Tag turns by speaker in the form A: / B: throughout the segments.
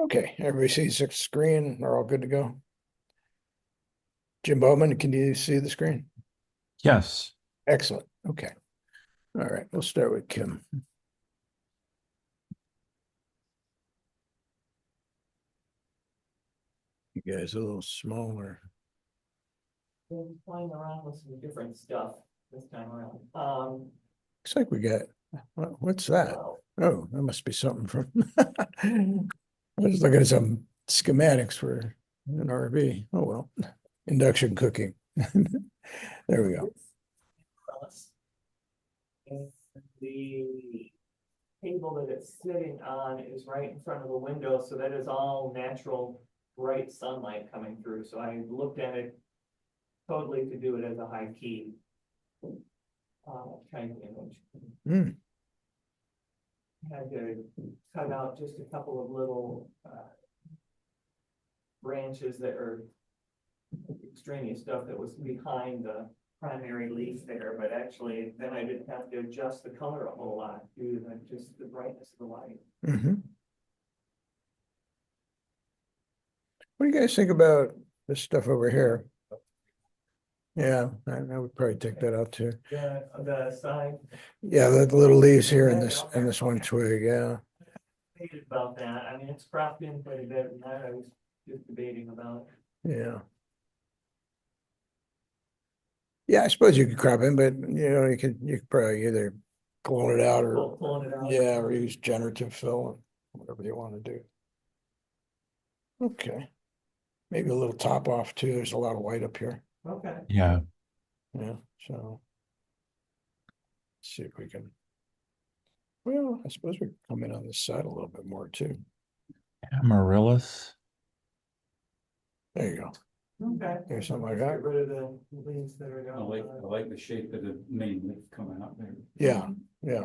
A: Okay, everybody sees the screen. We're all good to go. Jim Bowman, can you see the screen?
B: Yes.
A: Excellent. Okay. All right, we'll start with Kim. You guys a little smaller.
C: Been playing around with some different stuff this time around.
A: Looks like we got, what's that?
C: Well,
A: Oh, that must be something from, I was looking at some schematics for an RV. Oh, well, induction cooking. There we go.
C: and the table that it's sitting on is right in front of the window, so that is all natural bright sunlight coming through. So I looked at it totally to do it as a high key kind of image.
A: Hmm.
C: Had to cut out just a couple of little branches that are extraneous stuff that was behind the primary leaf there, but actually then I didn't have to adjust the color a whole lot due to just the brightness of the light.
A: Mm-hmm. What do you guys think about this stuff over here? Yeah, I would probably take that out too.
C: The side.
A: Yeah, the little leaves here in this one twig, yeah.
C: Debated about that. I mean, it's cropped in quite a bit, and that I was just debating about.
A: Yeah. Yeah, I suppose you could crop in, but you could probably either clone it out or
C: Pulling it out.
A: yeah, or use generative fill, whatever you want to do. Okay. Maybe a little top off too. There's a lot of white up here.
C: Okay.
B: Yeah.
A: Yeah, so let's see if we can. Well, I suppose we can come in on this side a little bit more too.
B: Amaryllis.
A: There you go.
C: Okay.
A: There's something like
C: Get
A: that.
C: rid of the leaves that are
D: I
C: down.
D: like the shape of the main leaf coming up there.
A: Yeah, yeah.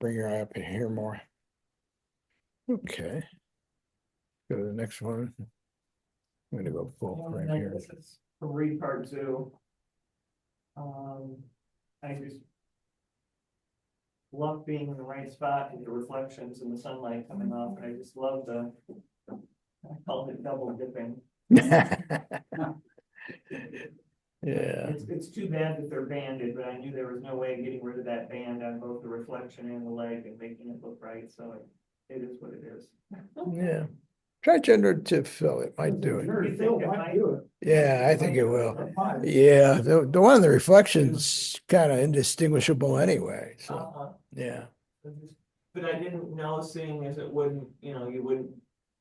A: Bring your eye up in here more. Okay. Go to the next one. I'm gonna go full frame here.
C: This is from Part Zoo. I just love being in the right spot with the reflections and the sunlight coming off, and I just love I call it double dipping.
A: Yeah,
C: It's too bad that they're banded, but I knew there was no way of getting rid of that band on both the reflection and the leg and making it look right, so it is what it is.
A: yeah. Try generative fill, it might do it.
C: You think it might?
A: Yeah, I think it will. Yeah, the one in the reflection's kind of indistinguishable anyway, so,
C: Uh-huh.
A: yeah.
C: But I didn't know, seeing as it wouldn't,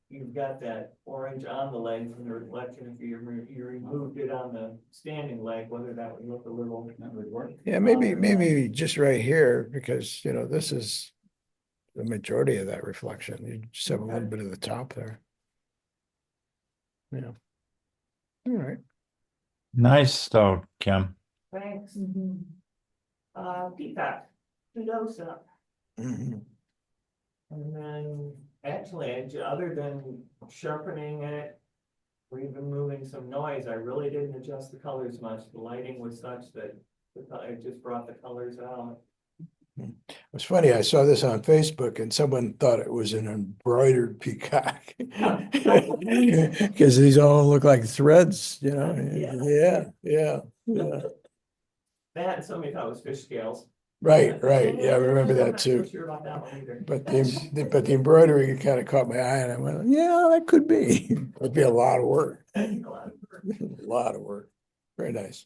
C: you've got that orange on the leg from the reflection, if you removed it on the standing leg, whether that would look a little.
D: That would work.
A: Yeah, maybe just right here, because, this is the majority of that reflection. You just have a little bit of the top there. Yeah. All right.
B: Nice though, Kim.
C: Thanks. Peacock, kudos up.
A: Mhm.
C: And then, actually, other than sharpening it, or even moving some noise, I really didn't adjust the colors much. The lighting was such that it just brought the colors out.
A: It was funny, I saw this on Facebook and someone thought it was an embroidered peacock. Because these all look like threads,
C: Yeah.
A: Yeah.
C: That, and somebody thought it was fish scales.
A: Right. Yeah, I remember
C: I'm
A: that
C: not so
A: too.
C: sure about that one either.
A: But the embroidery kind of caught my eye and I went, yeah, that could be. It'd be a lot of work.
C: I think a lot of work.
A: A lot of work. Very nice.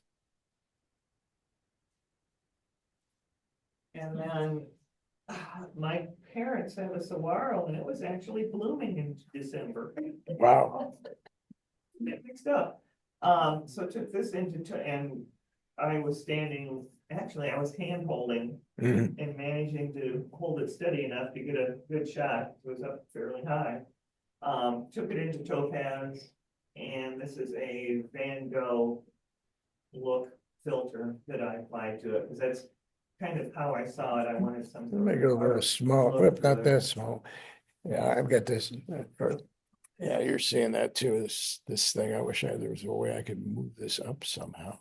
C: And then my parents have a saguaro and it was actually blooming in December.
A: Wow.
C: Get mixed up. So took this and I was actually I was hand holding
A: Mhm.
C: and managing to hold it steady enough to get a good shot. It was up fairly high. Took it into Topaz, and this is a Van Gogh look filter that I applied to it, because that's kind of how I saw it. I wanted something.
A: Make it a little small,
C: look
A: not
C: to
A: that
C: it.
A: small. Yeah, I've got this. Yeah, you're seeing that too. This thing. I wish there was a way I could move this up somehow.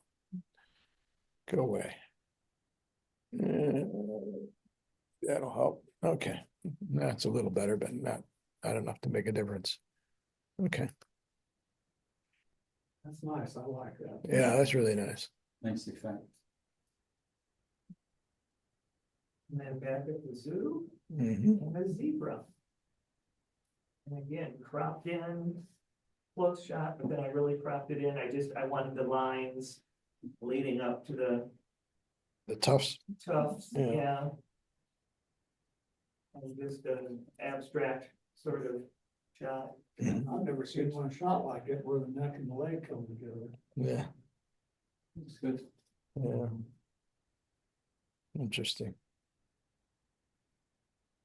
A: Go away. That'll help. Okay, that's a little better, but not not enough to make a difference. Okay,
D: That's nice, I like that.
A: yeah, that's really nice.
D: Nice effect.
C: And then back at the zoo,
A: Mhm.
C: and a zebra. And again, cropped in, close shot, but then I really cropped it in, I wanted the lines leading up to the
A: The tufts,
C: tufts,
A: Yeah.
C: yeah. And just an abstract sort of shot.
A: Mhm.
E: I've never seen one shot like it where the neck and the leg come together.
A: yeah,
D: It's good.
A: yeah. Interesting.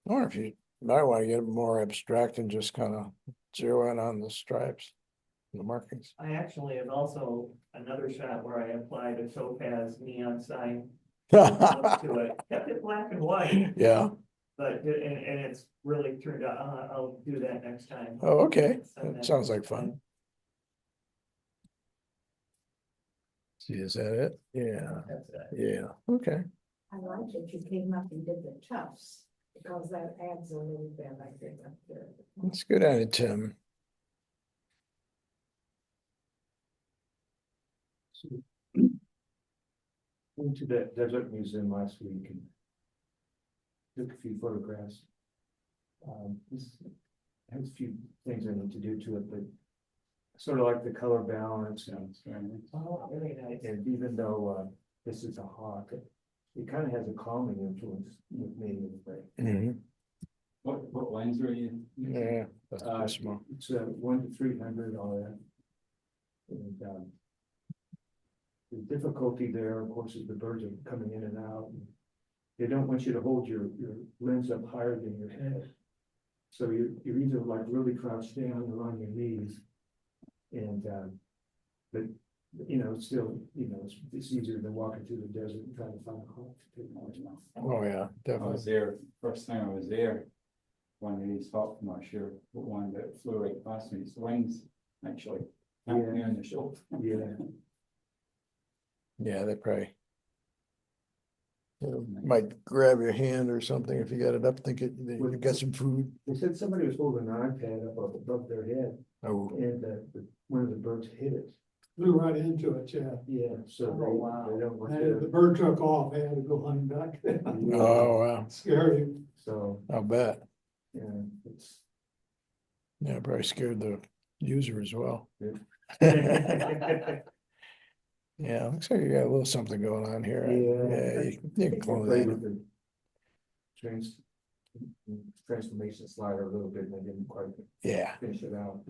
A: I wonder if you might want to get more abstract and just kind of zero in on the stripes, the markings.
C: I actually have also another shot where I applied a topaz neon sign
A: Yeah,
C: look to it, kept it black and white, but, and it's really turned out, I'll do that next time.
A: oh, okay,
C: Send
A: that sounds like
C: next time.
A: fun. See, is that it? Yeah,
C: That's it.
A: yeah, okay.
F: I like that you came up and did the tufts, because that adds a little bit, I think, up there.
A: That's good on it, Tim.
G: Went to the desert museum last week and took a few photographs. This has a few things I need to do to it, but sort of like the color balance and,
C: Oh, very nice.
G: and even though, this is a hawk, it kind of has a calming influence with me anyway.
A: Mhm.
D: What lines are you? using?
A: Yeah, that's
G: Uh,
A: too small.
G: It's a 1 to 300 all that. And, the difficulty there, of course, is the birds are coming in and out. And they don't want you to hold your lens up higher than your head. So you're either like really crouched down or on your knees. And, but, you know, still, you know, it's easier than walking through the desert and trying to find a hawk to take noise now.
A: Oh, yeah,
D: I was
A: definitely.
D: there, first time I was there. One of these hawks, I'm not sure, but one that flew right past me, its wings actually. tapped me on the shoulder.
G: Yeah.
A: Yeah, they probably. Might grab your hand or something if you got it up, thinking that you got some food.
G: They said somebody was holding an iPad up above their head
A: Oh,
G: and, one of the birds hit it.
E: Flew right into it, yeah.
G: Yeah, so
C: Oh,
G: they,
C: wow.
G: they don't want
E: And the
G: to.
E: bird took off, they had to go hunting back.
A: oh, wow,
E: Scared him.
G: So,
A: I'll bet.
G: yeah, it's.
A: Yeah, probably scared the user as well. Yeah, looks like you got a little something going on here. Yeah, you can close
G: Play
A: that.
G: with the transformation slider a little bit and I didn't quite
A: Yeah,
G: finish it out.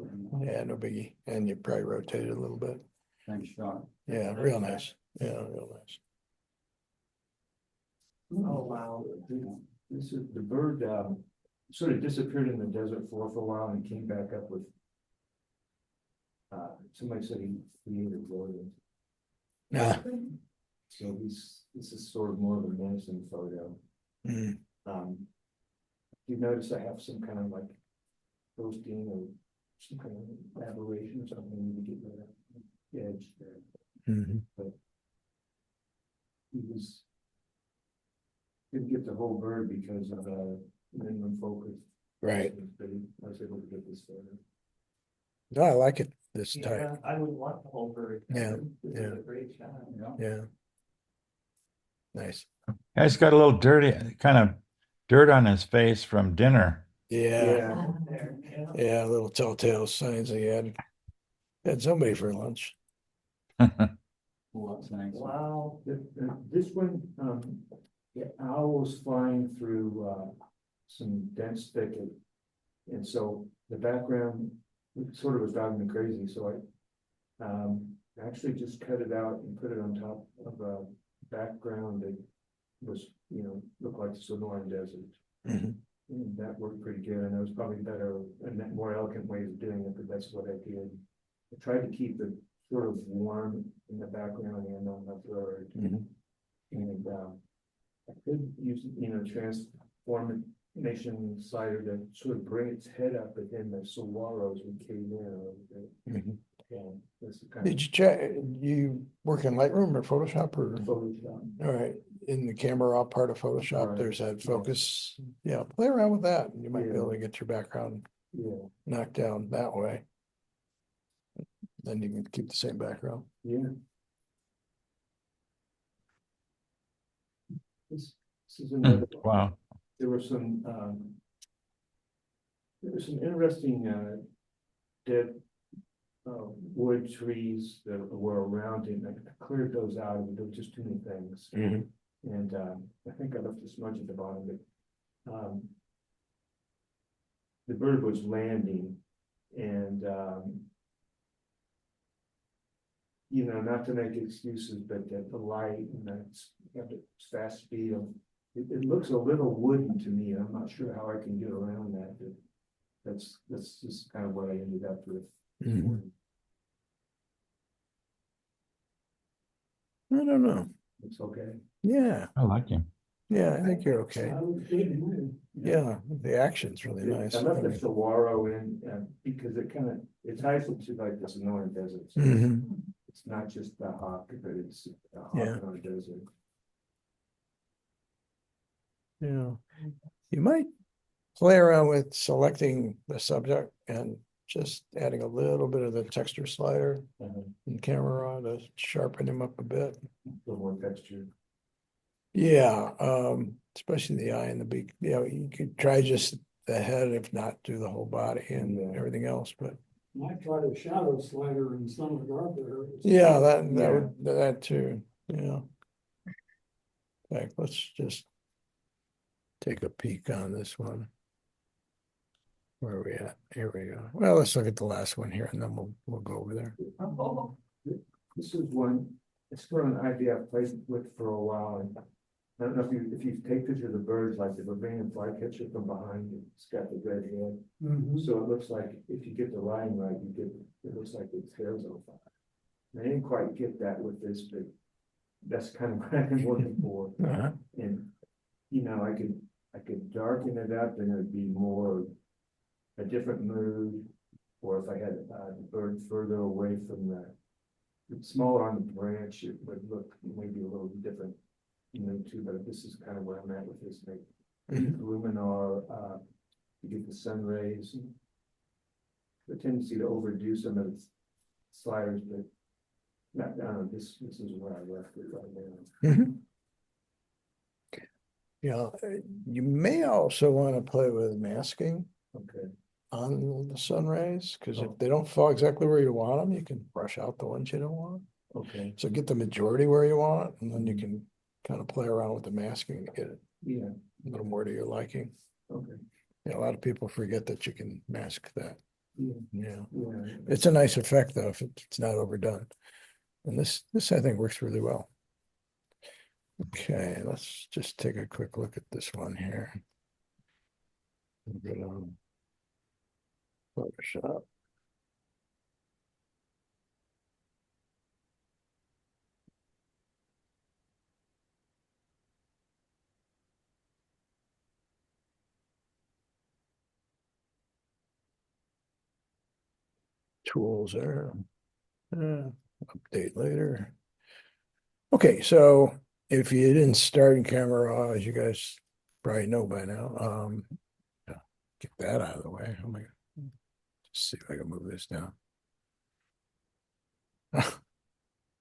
A: yeah, no biggie. And you probably rotate it a little bit.
D: Nice shot.
A: Yeah, real nice. Yeah, real nice.
C: Oh, wow.
G: This is the bird, sort of disappeared in the desert for a while and came back up with. Somebody said he ate a rodent.
A: Ah,
G: So this is sort of more of a menacing photo.
A: mm,
G: You notice I have some kind of like ghosting or some kind of aberration or something, I need to get rid of the edge there.
A: mhm.
G: He was. Didn't get the whole bird because of minimum focus.
A: Right.
G: But I was able to get this photo.
A: No, I like it this
C: Yeah,
A: type.
C: I would want the whole bird.
A: Yeah,
C: This is
A: yeah.
C: a great shot.
D: Yeah.
A: Yeah. Nice.
B: Guy's got a little dirty, kind of dirt on his face from dinner.
A: Yeah,
C: There, yeah.
A: yeah, little telltale signs he had somebody for lunch.
D: Oh, that's a nice one.
C: Wow.
G: This one, the owl was flying through, some dense thicket. And so the background sort of was driving me crazy, so I, actually just cut it out and put it on top of a background that was, you know, looked like the Sonoran Desert.
A: Mhm.
G: And that worked pretty good, and it was probably better, and more elegant way of doing it, but that's what I did. I tried to keep it sort of warm in the background and on the bird.
A: Mhm.
G: And, I could use, you know, transformation slider to sort of bring its head up, but then the saguaros would cave in a little bit.
A: Mhm.
G: And this is kind
A: Did you check, you work in Lightroom or Photoshop or?
G: of Photoshop.
A: All right, in the camera raw part of Photoshop,
G: Right.
A: there's that focus. Yeah, play around with that and you might be able to
G: Yeah.
A: get your background
G: Yeah,
A: knocked down that way. Then you can keep the same background.
G: yeah. This is another.
B: Wow.
G: There were some, interesting, dead, wood trees that were around it, and I cleared those out, and there were just too many things. And, I think I left a smudge at the bottom, but, the bird was landing, and, you know, not to make excuses, but that the light and that's at the fast speed of, it looks a little wooden to me. I'm not sure how I can get around that, but that's just kind of what I ended up with.
A: Mhm. I don't know.
G: It's okay.
A: Yeah,
B: I like him.
A: yeah, I think you're okay.
E: I was good.
A: Yeah, the action's really nice.
G: I left the
A: I mean,
G: saguaro in, because it ties into like this northern desert. So
A: mhm.
G: it's not just the hawk, but it's a hawk
A: Yeah.
G: on a desert.
A: Yeah, you might play around with selecting the subject and just adding a little bit of the texture slider in camera raw to sharpen him up a bit.
G: A little more texture.
A: Yeah, especially the eye and the beak. You know, you could try just the head, if not do the whole body and
G: Yeah.
A: everything else, but
E: Might try the shadow slider in some regard there.
A: yeah, that
G: Yeah.
A: would, that too, yeah. In fact, let's just take a peek on this one. Where are we at? Here we go. Well, let's look at the last one here and then we'll go over there.
G: This is one, it's for an idea I've played with for a while, and I don't know if you take pictures of the birds, like the Bavarian flycatcher from behind, it's got the red head.
E: Mhm.
G: So it looks like if you get the line right, it looks like its hair's on fire. And I didn't quite get that with this, but that's kind of what I've been looking for.
A: Uh-huh.
G: And, you know, I could darken it up and it'd be more a different mood. Or if I had the bird further away from it's smaller on the branch, it would look maybe a little different mood too, but this is kind of where I'm at with this.
A: Mhm.
G: Luminar, you get the sun rays. The tendency to overdo some of the sliders, but not, this is where I left it right now.
A: Mhm. Yeah, you may also want to play with masking
G: Okay,
A: on the sun rays, because
G: Oh.
A: if they don't fall exactly where you want them, you can brush out the ones you don't want.
G: okay,
A: So get the majority where you want, and then you can kind of play around with the masking to get it
G: yeah,
A: a little more to your liking.
G: okay,
A: Yeah, a lot of people forget that you can mask that.
G: yeah,
A: Yeah,
G: yeah.
A: it's a nice effect though, if it's not overdone. And this I think works really well. Okay, let's just take a quick look at this one here. We'll go to Photoshop. Tools there. Update later. Okay, so if you didn't start in camera raw, as you guys probably know by now, yeah, get that out of the way. Oh my God. Just see if I can move this down.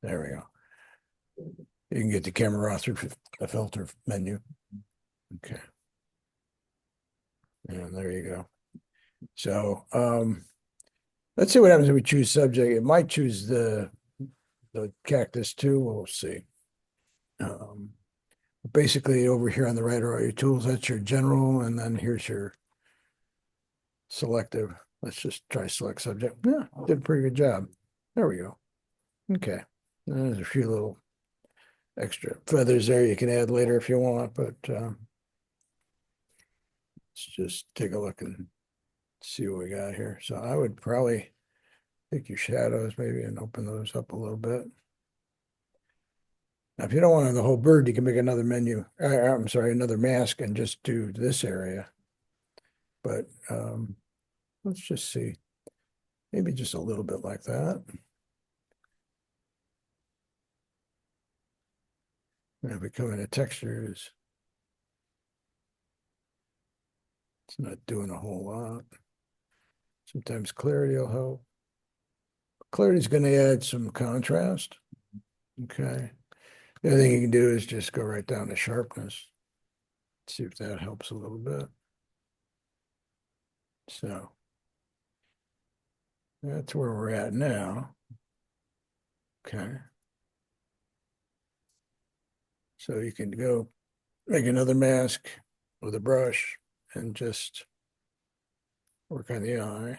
A: There we go. You can get the camera raw through the filter menu. Okay. And there you go. So let's see what happens if we choose subject. It might choose the cactus too. We'll see. Basically over here on the right are all your tools. That's your general, and then here's your selective. Let's just try select subject. Yeah, did a pretty good job. There we go. Okay. And there's a few little extra feathers there you can add later if you want, but let's just take a look and see what we got here. So I would probably take your shadows maybe and open those up a little bit. Now, if you don't want the whole bird, you can make another menu. I'm sorry, another mask and just do this area. But let's just see. Maybe just a little bit like that. And if we come into textures, it's not doing a whole lot. Sometimes clarity will help. Clarity's gonna add some contrast. Okay. The other thing you can do is just go right down to sharpness. See if that helps a little bit. So. That's where we're at now. Okay. So you can go make another mask with a brush and just work on the eye.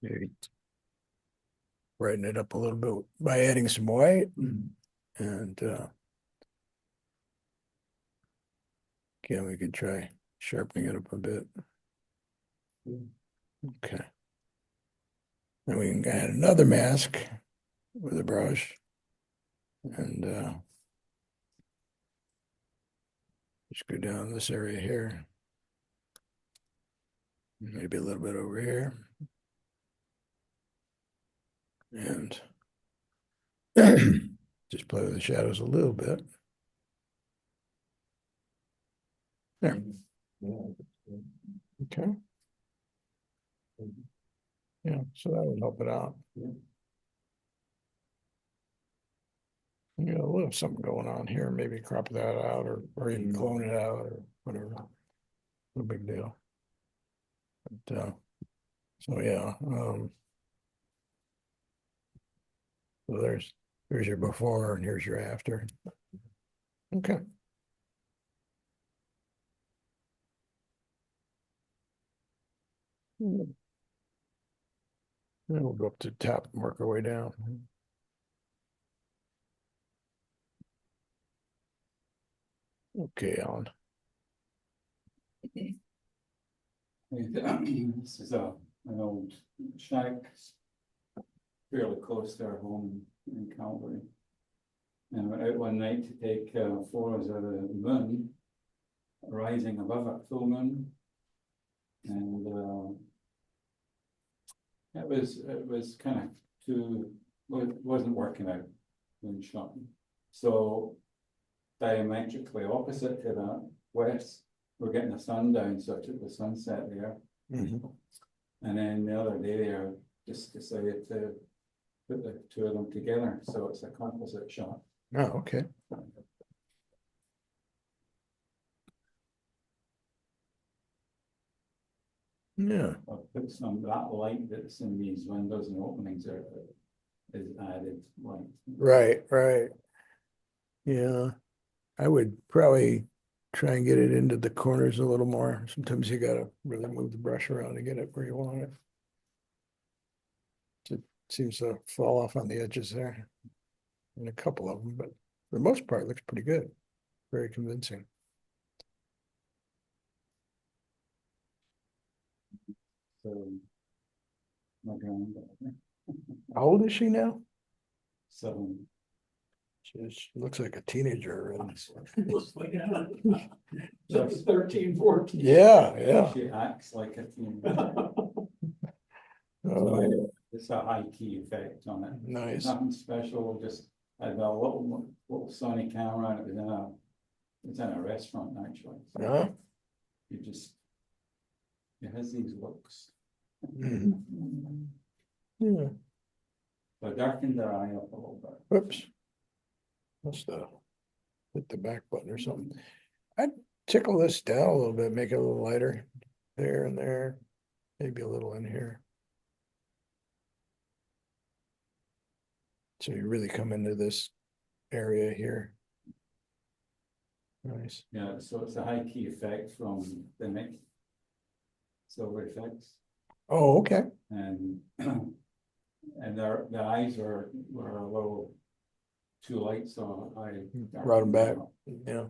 A: Maybe brighten it up a little bit by adding some white and again, we could try sharpening it up a bit. Okay. Then we can add another mask with a brush and just go down this area here. Maybe a little bit over here. And just play with the shadows a little bit. There. Okay. Yeah, so that would help it out. Yeah, a little something going on here, maybe crop that out or even clone it out or whatever. No big deal. But, so yeah, so there's your before and here's your after. Okay. Then we'll go up to the top and work our way down. Okay, Alan.
D: This is an old shack fairly close to our home in Calgary. And went out one night to take photos of the moon rising above it, full moon. And it was kind of wasn't working out when shot. So diametrically opposite to that, west, we're getting the sun down, so I took the sunset there.
A: Mhm.
D: And then the other day I just decided to put the two of them together, so it's a composite shot.
A: Oh, okay. Yeah,
D: I'll put some, that light that's in these windows and openings are is added light.
A: right. Yeah, I would probably try and get it into the corners a little more. Sometimes you gotta really move the brush around to get it where you want it. It seems to fall off on the edges there. And a couple of them, but for the most part, it looks pretty good. Very convincing.
D: So my granddaughter,
A: How old is she now?
D: 7.
A: She looks like a teenager already.
E: Just 13, 14.
A: Yeah.
D: She acts like a teen.
A: Oh,
D: It's a high key effect on it.
A: nice.
D: Nothing special, just I had a little Sony camera and it was in a restaurant actually. So
A: Yeah.
D: it has these looks.
A: Mhm. Yeah.
D: So I darkened their eye up a little bit.
A: Whoops. Must have hit the back button or something. I'd tickle this down a little bit, make it a little lighter there and there, maybe a little in here. So you really come into this area here. Nice.
D: Yeah, so it's a high key effect from the Nick Silver Effects.
A: Oh, okay.
D: And their eyes were a little too light, so I
A: Brought them back. Yeah.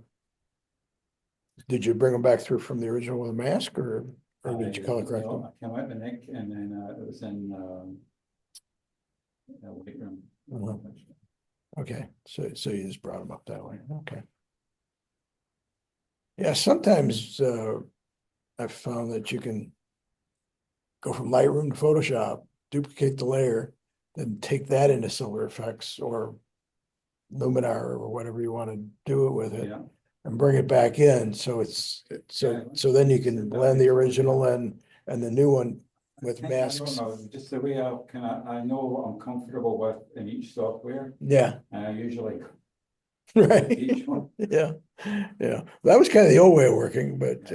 A: Did you bring them back through from the original with a mask or did you color correct them?
D: I came out the Nick and then it was in Lightroom.
A: Okay, so you just brought them up that way. Okay. Yeah, sometimes I've found that you can go from Lightroom to Photoshop, duplicate the layer, then take that into Silver Effects or Luminar or whatever you want to do it with it.
D: Yeah,
A: And bring it back in, so so then you can blend the original and the new one with
D: I don't
A: masks.
D: know, just the way I know what I'm comfortable with in each software,
A: Yeah,
D: and I usually
A: right.
D: each one.
A: Yeah, yeah, that was kind of the old way of working, but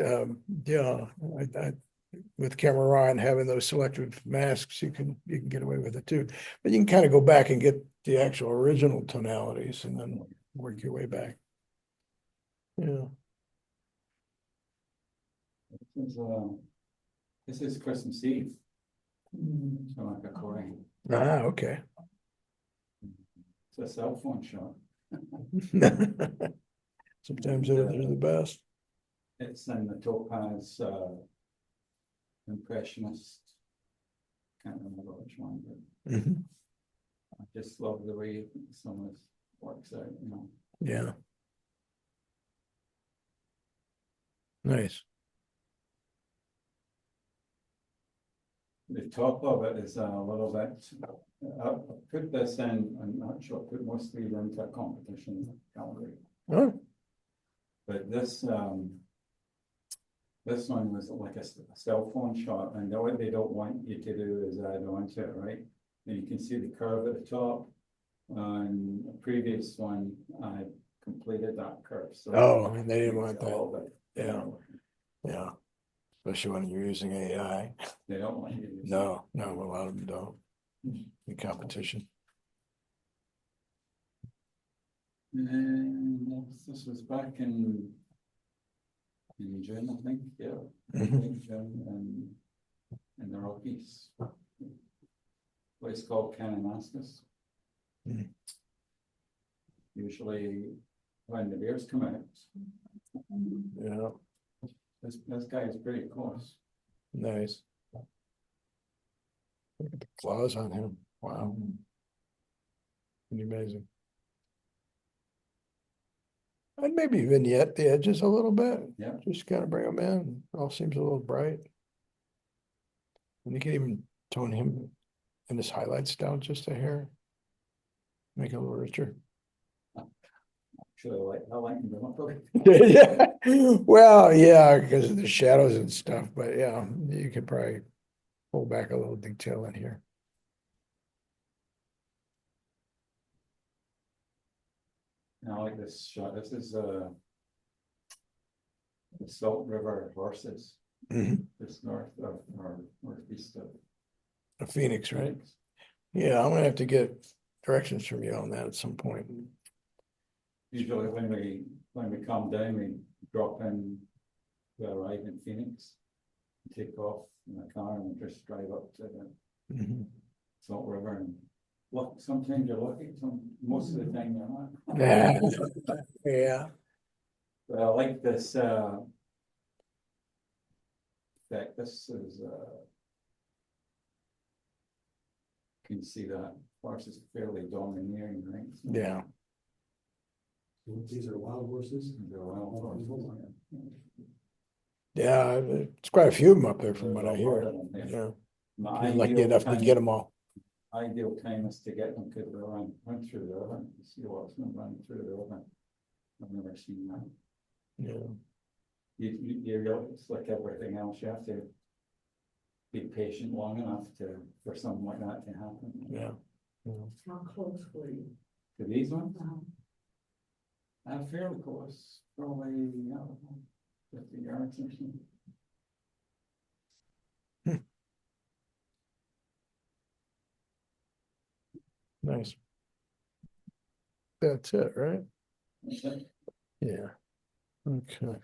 A: yeah, I with Camera Raw and having those selective masks, you can get away with it too. But you can kind of go back and get the actual original tonalities and then work your way back. Yeah,
D: This is Christmas Eve. So like a Korean,
A: okay.
D: it's a cell phone shot.
A: Sometimes they're the best.
D: It's in the Topaz, Impressionist. Can't remember which one, but
A: Mhm.
D: I just love the way some of this works out, you know.
A: Yeah. Nice.
D: The top of it is a little bit, I put this in, I'm not sure, put most of these into a competition gallery.
A: Oh,
D: But this one was like a cell phone shot, and what they don't want you to do is add on to it, right? And you can see the curve at the top. On the previous one, I completed that curve, so.
A: oh, and they didn't
D: it's
A: want
D: a
A: that.
D: little bit,
A: Yeah. Yeah. Especially when you're using AI.
D: They don't want you to. use
A: No, a lot of them don't. In competition.
D: it. And this was back in June, I think, yeah.
A: Mhm.
D: June in the Rockies. Place called Kananaskis.
A: Mhm.
D: Usually when the bears come out,
A: Yeah,
D: this guy is pretty close.
A: nice. Look at the claws on him. Wow. Pretty amazing. I'd maybe vignette the edges a little bit.
D: Yeah.
A: Just kind of bring them in. All seems a little bright. And you can even tone him and his highlights down just a hair. Make it a little richer.
D: Actually, I like him a little.
A: Yeah, well, yeah, because of the shadows and stuff, but yeah, you could probably pull back a little detail in here.
D: I like this shot. This is the Salt River horses,
A: Mhm.
D: just north of or northeast of
A: A Phoenix, right?
D: Phoenix.
A: Yeah, I'm gonna have to get directions from you on that at some point.
D: Usually when we come down, we drop in, we arrive in Phoenix, take off in the car and just drive up to the
A: Mhm.
D: Salt River and look, sometimes you're lucky, most of the time you're not.
A: Yeah, yeah,
D: But I like this, fact, this is, can you see that horse is fairly domineering, right? So
A: yeah.
E: These are wild horses.
D: they're wild horses, yeah.
A: Yeah, it's quite a few of them up there from what I
D: There's a lot
A: hear.
D: of them there.
A: Yeah,
D: My
A: you're lucky
D: ideal
A: enough to
D: time-
A: get them all.
D: Ideal time is to get them, because they run through the oven, you see what's going to run through the oven. I've never seen that.
A: Yeah,
D: It's like everything else, you have to be patient long enough for something like that to happen.
A: yeah. Yeah.
F: How close were you?
D: To these ones,
F: Um,
D: I'm fairly close, probably, I don't know, 50 yards or something.
A: Nice. That's it, right?
D: That's it.
A: Yeah. Okay.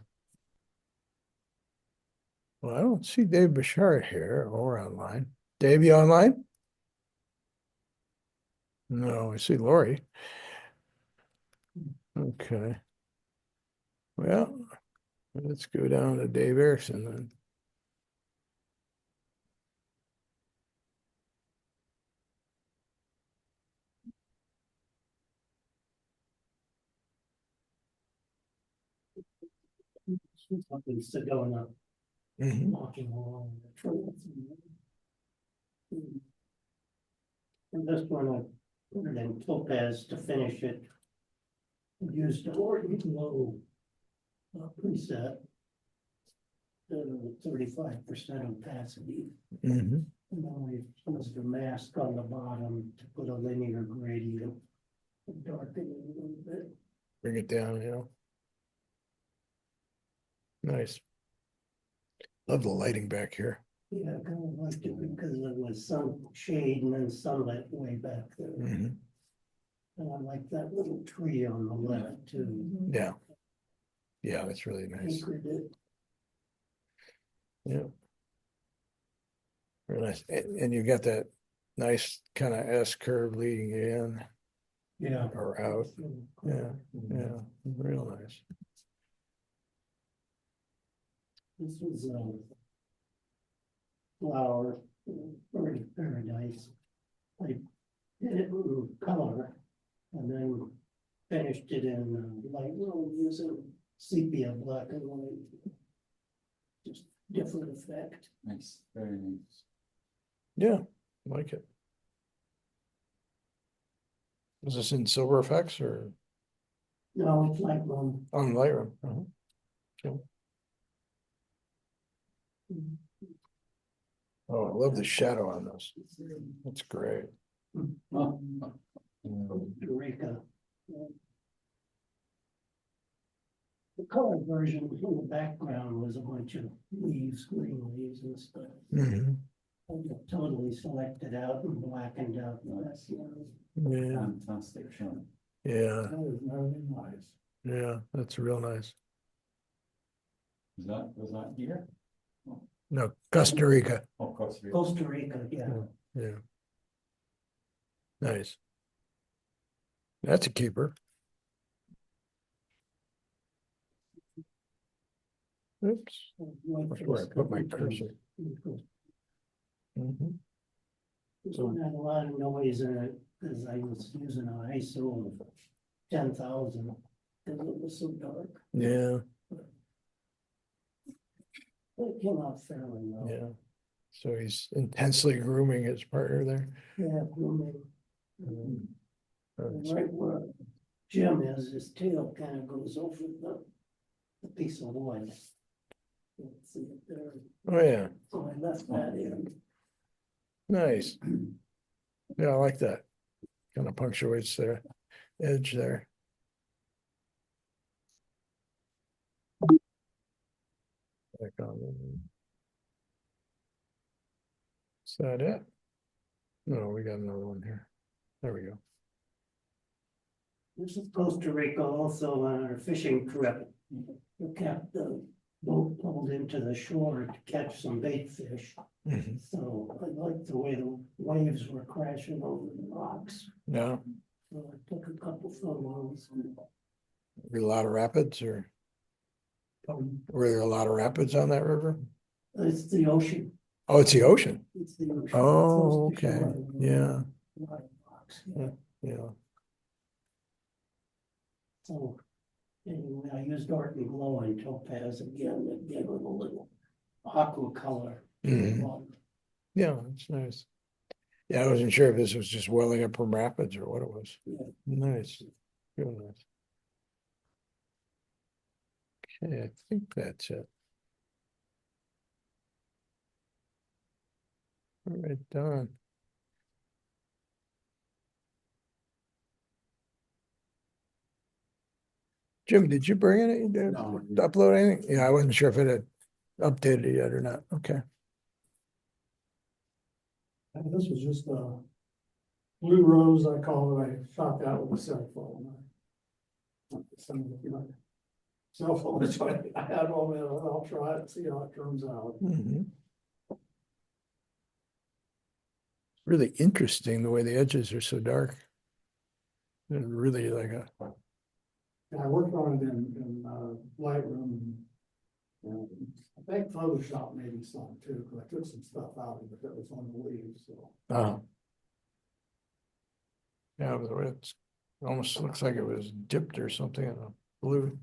A: Well, I don't see Dave Bouchard here or online. Dave, you online? No, I see Lori. Okay. Well, let's go down to Dave Erickson then.
E: Something's still going up,
A: Mhm.
E: walking along the trails. And this one, I put it in topaz to finish it. Used a low preset. 35% opacity.
A: Mhm.
E: And then we used a mask on the bottom to put a linear gradient. Darken it a little bit.
A: Bring it down, you know. Nice. Love the lighting back here.
E: Yeah, I kind of liked it because there was some shade and then sunlight way back there.
A: Mhm.
E: And I like that little tree on the left too.
F: Mhm.
A: Yeah. Yeah, that's really nice.
E: Anchored it.
A: Yeah. Very nice. And you got that nice kind of S curve leading in
E: Yeah.
A: or out. Yeah, yeah, real nice.
E: This was flower, bird paradise. I did it in color and then finished it in Lightroom using sepia black and white. Just different effect.
D: Nice, very nice.
A: Yeah, like it. Was this in Silver Effects or
E: No, it's Lightroom.
A: on Lightroom? Okay. Oh, I love the shadow on this. That's great.
D: Oh,
E: Eureka. The color version in the background was a bunch of leaves, green leaves and stuff.
A: Mhm.
E: I totally selected out and blackened out the rest.
A: Yeah,
D: fantastic shot.
A: yeah,
E: That was really nice.
A: yeah, that's real nice.
D: Was that here?
A: No, Costa Rica.
D: Oh, Costa Rica.
E: Costa Rica, yeah.
A: Yeah. Nice. That's a keeper. Oops. That's where I put my cursor. Mhm.
E: This one had a lot of noise in it because I was using an ISO of 10,000 because it was so dark.
A: Yeah,
E: It came out fairly well.
A: yeah. So he's intensely grooming his partner there.
E: Yeah, grooming.
A: That's-
E: Right where Jim is, his tail kind of goes over the piece of wood. You can see it there.
A: Oh, yeah,
E: So I left that in.
A: nice. Yeah, I like that. Kind of punctuates the edge there. Back on. Is that it? No, we got another one here. There we go.
E: This is Costa Rica also on our fishing trip. We kept the boat pulled into the shore to catch some bait fish.
A: Mhm.
E: So I liked the way the waves were crashing over the rocks.
A: Yeah,
E: So I took a couple photos.
A: a lot of rapids or were there a lot of rapids on that river?
E: It's the ocean.
A: Oh, it's the ocean.
E: It's the ocean.
A: Oh,
E: Close to
A: okay.
E: shore.
A: Yeah,
E: A lot of rocks, yeah.
A: yeah.
E: So anyway, I used Art and Glow and Topaz again, that gave it a little aqua color.
A: Mhm. Yeah, that's nice. Yeah, I wasn't sure if this was just welling up from rapids or what it was.
E: Yeah.
A: Nice, real nice. Okay, I think that's it. All right, done. Jim, did you bring any,
D: No.
A: upload anything? Yeah, I wasn't sure if it had updated yet or not. Okay.
E: And this was just a blue rose, I call it. I shot that with a cell phone. Some of the, cell phone is what I had all that. I'll try it and see how it turns out.
A: Mhm. Really interesting the way the edges are so dark. They're really like a,
E: And I worked on it in Lightroom. And I think Photoshop maybe some too, because I took some stuff out of it that was on the leaves, so.
A: yeah, it almost looks like it was dipped or something in a blue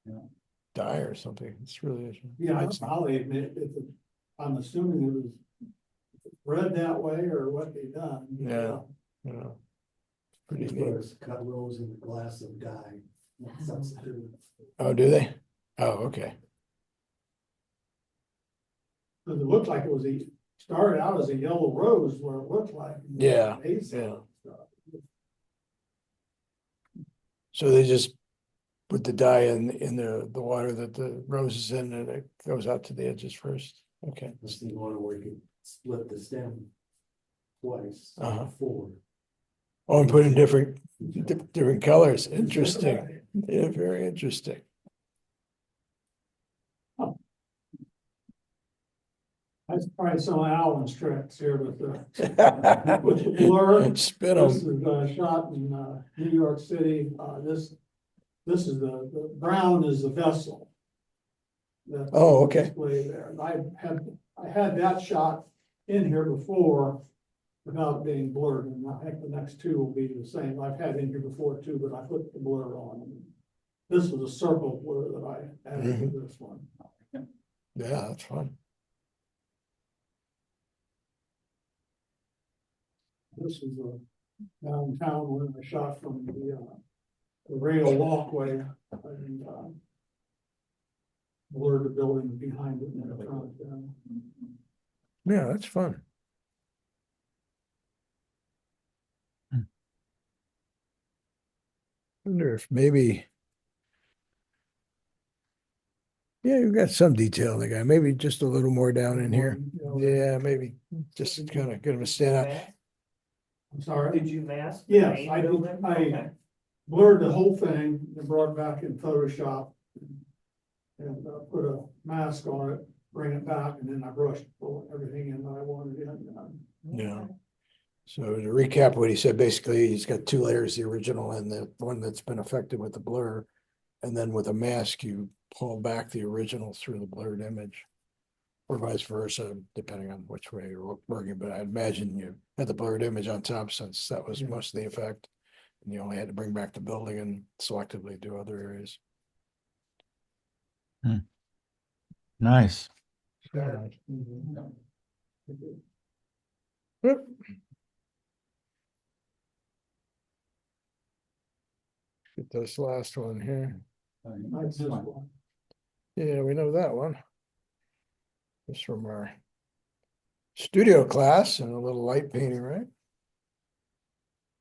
D: Yeah.
A: dye or something. It's really.
E: Yeah,
A: it's-
E: I'll admit, I'm assuming it was read that way or what they done.
A: Yeah. you know. Pretty
E: These
A: neat.
E: brothers cut rolls in a glass of dye. That's true.
A: Oh, do they? Oh, okay.
H: Because it looked like it was started out as a yellow rose, where it looked like.
A: Yeah,
H: Amazing.
A: So they just put the dye in the water that the rose is in, and it goes out to the edges first. Okay.
E: This thing water where you can split the stem twice,
A: Uh-huh.
E: four.
A: Oh, and put in different colors. Interesting. Yeah, very interesting.
H: That's probably some of Alan's tricks here with the, with the blur.
A: Spin
H: This
A: them.
H: is shot in New York City. This is the brown is the vessel. That's
A: Oh, okay.
H: displayed there. And I had that shot in here before without being blurred, and I think the next two will be the same. I've had in here before too, but I put the blur on. This was a circle blur that I added to this one.
A: Yeah, that's fun.
H: This is a downtown one I shot from the rail walkway and blurred the building behind it in the front.
A: Yeah, that's fun. Wonder if maybe. Yeah, you've got some detail in the guy, maybe just a little more down in here. Yeah, maybe just kind of get him to stand out.
H: I'm sorry.
C: Did you mask? the
H: Yes,
C: main
H: I did.
C: building? Okay.
H: I blurred the whole thing and brought it back in Photoshop. And put a mask on it, bring it back, and then I brushed everything in that I wanted in.
A: Yeah. So to recap what he said, basically, he's got two layers, the original and the one that's been affected with the blur. And then with a mask, you pull back the original through the blurred image. Or vice versa, depending on which way you're working, but I imagine you had the blurred image on top since that was most of the effect. And you only had to bring back the building and selectively do other areas.
B: Nice.
A: Yep. Get this last one here.
H: That's this one.
A: Yeah, we know that one. It's from our studio class and a little light painting, right?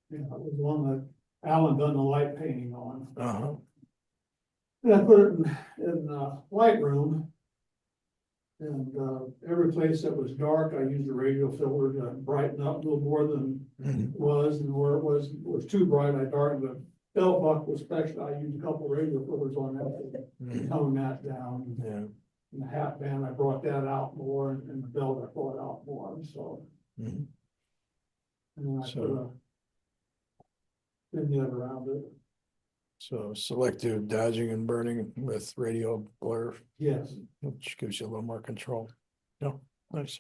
H: Yeah, that was the one that Alan done the light painting on.
A: Uh-huh.
H: And I put it in Lightroom. And every place that was dark, I used a radio filter to brighten up a little more than
A: Mhm.
H: it was. And where it was too bright, I darkened the belt buckle especially. I used a couple radio filters on that to
A: Mhm.
H: tone that down.
A: Yeah.
H: And the hat band, I brought that out more, and the belt, I brought out more, so.
A: Mhm.
H: And then I
A: So-
H: put a vignette around it.
A: So selective dodging and burning with radial blur,
H: Yes.
A: which gives you a little more control. No, nice.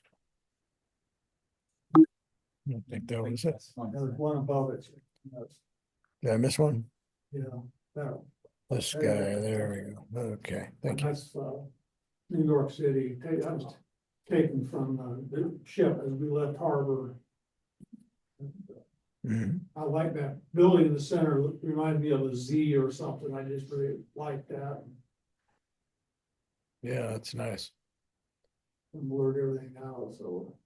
A: I think that was it.
D: That's fine.
H: There's one above it. That's,
A: Did I miss one?
H: there.
A: This guy, there we go. Okay, thank you.
H: That's New York City. That was taken from the ship as we left harbor.
A: Mhm.
H: I like that building in the center. Reminded me of a Z or something. I just really like that.
A: Yeah, that's nice.
H: And blurred everything out, so.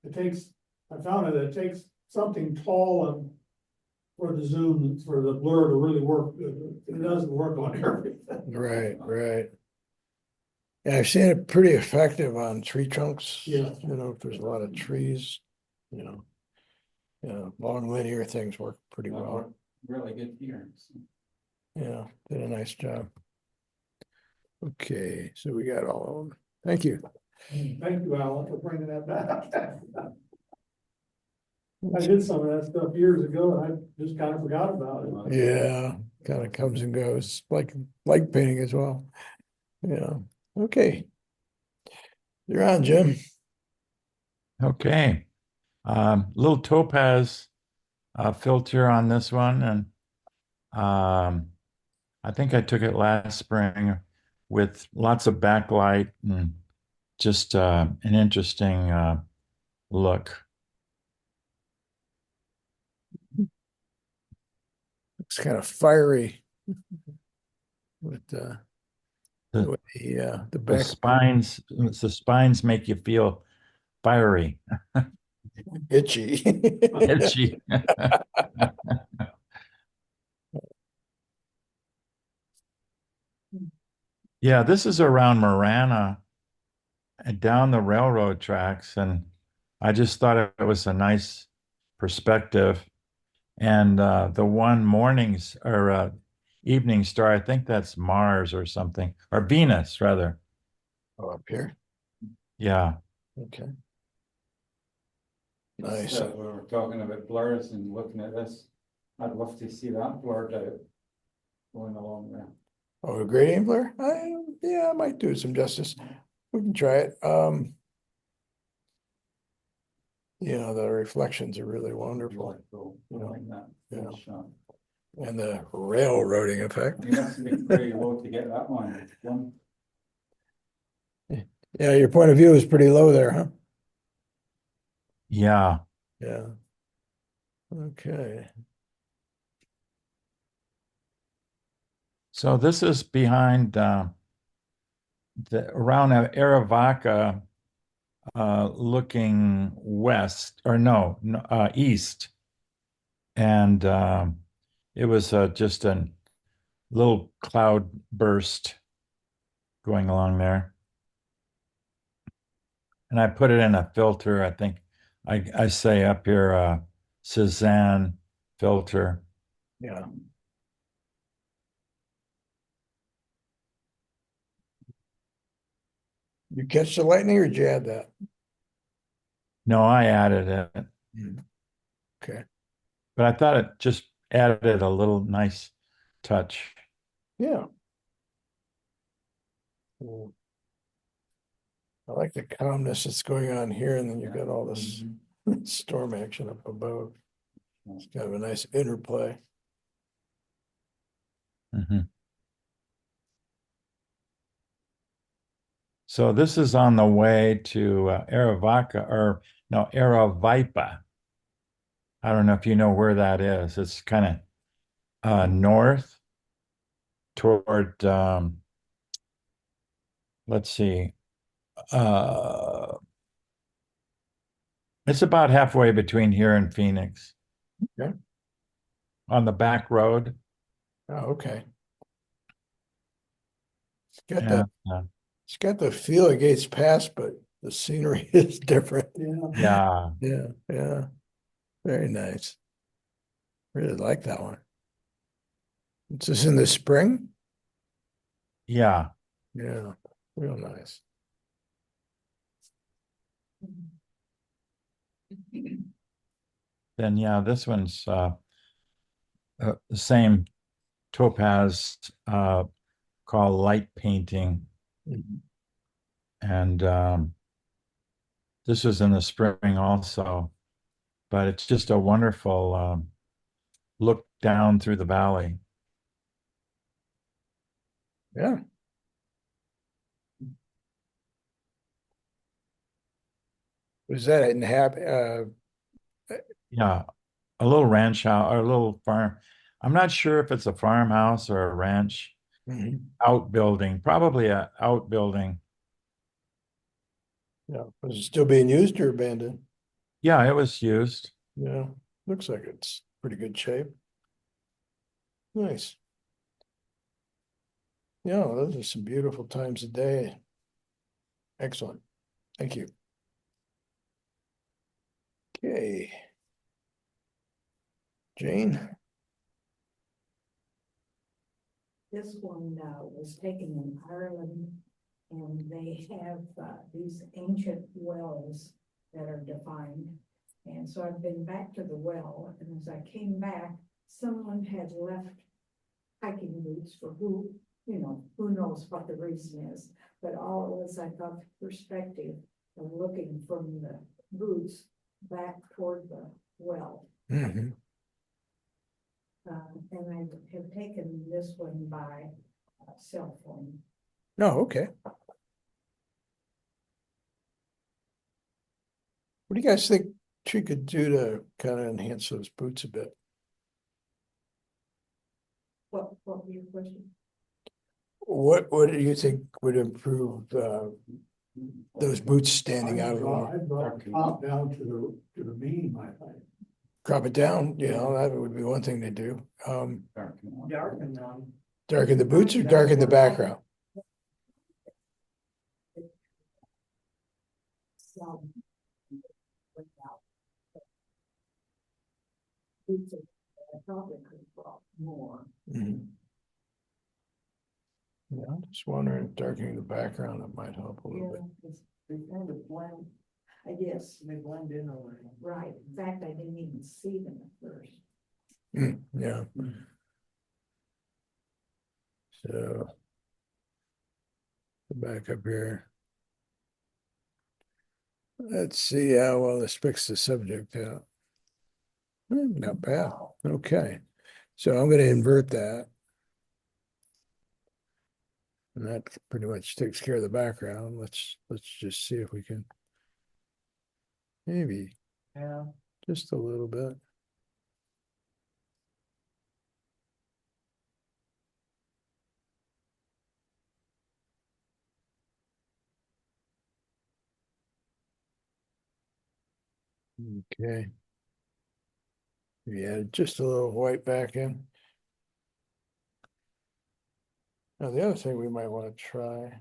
H: I found it takes something tall and for the zoom, for the blur to really work. It doesn't work on everything.
A: Right. Yeah, I've seen it pretty effective on tree trunks.
H: Yeah.
A: You know, if there's a lot of trees, you know. Yeah, long linear things work pretty
D: That
A: well.
D: worked really good here. So.
A: Yeah, did a nice job. Okay, so we got all of them. Thank you.
H: Thank you, Alan, for bringing that back. I did some of that stuff years ago and I just kind of forgot about it.
A: Yeah, kind of comes and goes, like painting as well. Yeah, okay. You're on, Jim.
B: Okay. Little topaz filter on this one, and I think I took it last spring with lots of backlight and just an interesting look.
A: It's kind of fiery. With
B: The-
A: with the
B: The
A: back
B: spines make you feel fiery,
A: itchy.
B: itchy. Yeah, this is around Marana and down the railroad tracks, and I just thought it was a nice perspective. And the one mornings or evening star, I think that's Mars or something, or Venus rather.
A: Oh, up here.
B: Yeah.
A: Okay.
D: It's,
A: Nice.
D: we were talking about blurs and looking at this. I'd love to see that blurred out going along there.
A: Oh, a gradient blur? Yeah, I might do some justice. We can try it. The reflections are really wonderful.
D: Really cool. I
A: Yeah.
D: like that.
A: Yeah.
D: Good shot.
A: And the railroading effect.
D: You must have been pretty low to get that one.
A: Yeah, your point of view is pretty low there, huh?
B: Yeah.
A: Yeah. Okay.
B: So this is behind around Arivaca, looking west or east, and it was just a little cloud burst going along there, and I put it in a filter. I think I say up here Cezanne filter.
A: Yeah. You catch the lightning or did you add that?
B: No, I added it,
A: Okay.
B: but I thought it just added a little nice touch.
A: Yeah. Cool. I like the calmness that's going on here, and then you've got all this storm action up above. It's kind of a nice interplay.
B: Mhm. So this is on the way to Arivaca, or no, Aravaipa. I don't know if you know where that is. It's kind of north toward, let's see, uh, it's about halfway between here and Phoenix.
A: Okay.
B: On the back road.
A: Oh, okay. It's got
B: Yeah,
A: it's got the feel of Gates Pass, but the scenery is different.
B: yeah,
A: Yeah, yeah. Very nice. Really like that one. It's just in the spring?
B: yeah.
A: Yeah, real nice.
B: Then yeah, this one's the same topaz called light painting, and this was in the spring also, but it's just a wonderful look down through the valley.
A: Yeah. Was that in
B: Yeah, a little ranch house or a little farm. I'm not sure if it's a farmhouse or a ranch outbuilding, probably a outbuilding.
A: Yeah, was it still being used or abandoned?
B: Yeah, it was used.
A: Yeah, looks like it's pretty good shape. Nice. Yeah, those are some beautiful times of day. Excellent. Thank you. Okay. Jane?
F: This one was taken in Ireland, and they have these ancient wells that are defined. And so I've been back to the well, and as I came back, someone had left hiking boots for who knows what the reason is. But all it was, I thought, the perspective of looking from the boots back toward the well.
A: Mhm.
F: And I have taken this one by cell phone.
A: No, okay. What do you guys think she could do to kind of enhance those boots a bit?
F: your question?
A: What do you think would improve, those boots standing out of the wall?
H: I brought the top down to the beam, I think.
A: Crop it down, you know, that would be one thing to do.
C: Darken them.
A: Darken the boots or darken the background?
F: Some. Without. Boots are- I probably could have brought more.
A: Mhm. Yeah, I'm just wondering if darkening the background, it might help a little bit.
C: They kind of blend, I guess, they blend in already.
F: Right, in fact, I didn't even see them at first.
A: Yeah. So. Back up here. Let's see how well this picks the subject out. Not bad. Okay. So I'm gonna invert that. And that pretty much takes care of the background. Let's just see if we can. Maybe
C: Yeah.
A: just a little bit. Okay. Yeah, just a little white back in. Now, the other thing we might want to try.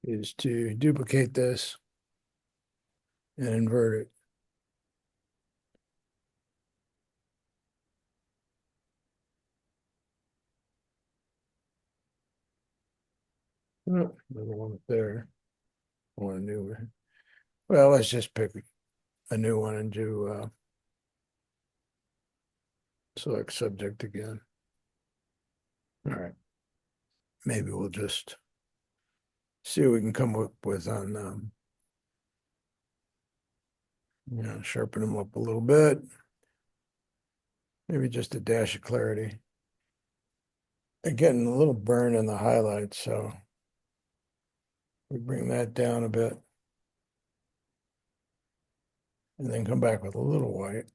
A: Is to duplicate this and invert it. Oh, another one there. One a new one. Well, let's just pick a new one and do select subject again. All right. Maybe we'll just see what we can come up with on sharpen them up a little bit. Maybe just a dash of clarity. And getting a little burn in the highlights, so we bring that down a bit. And then come back with a little white.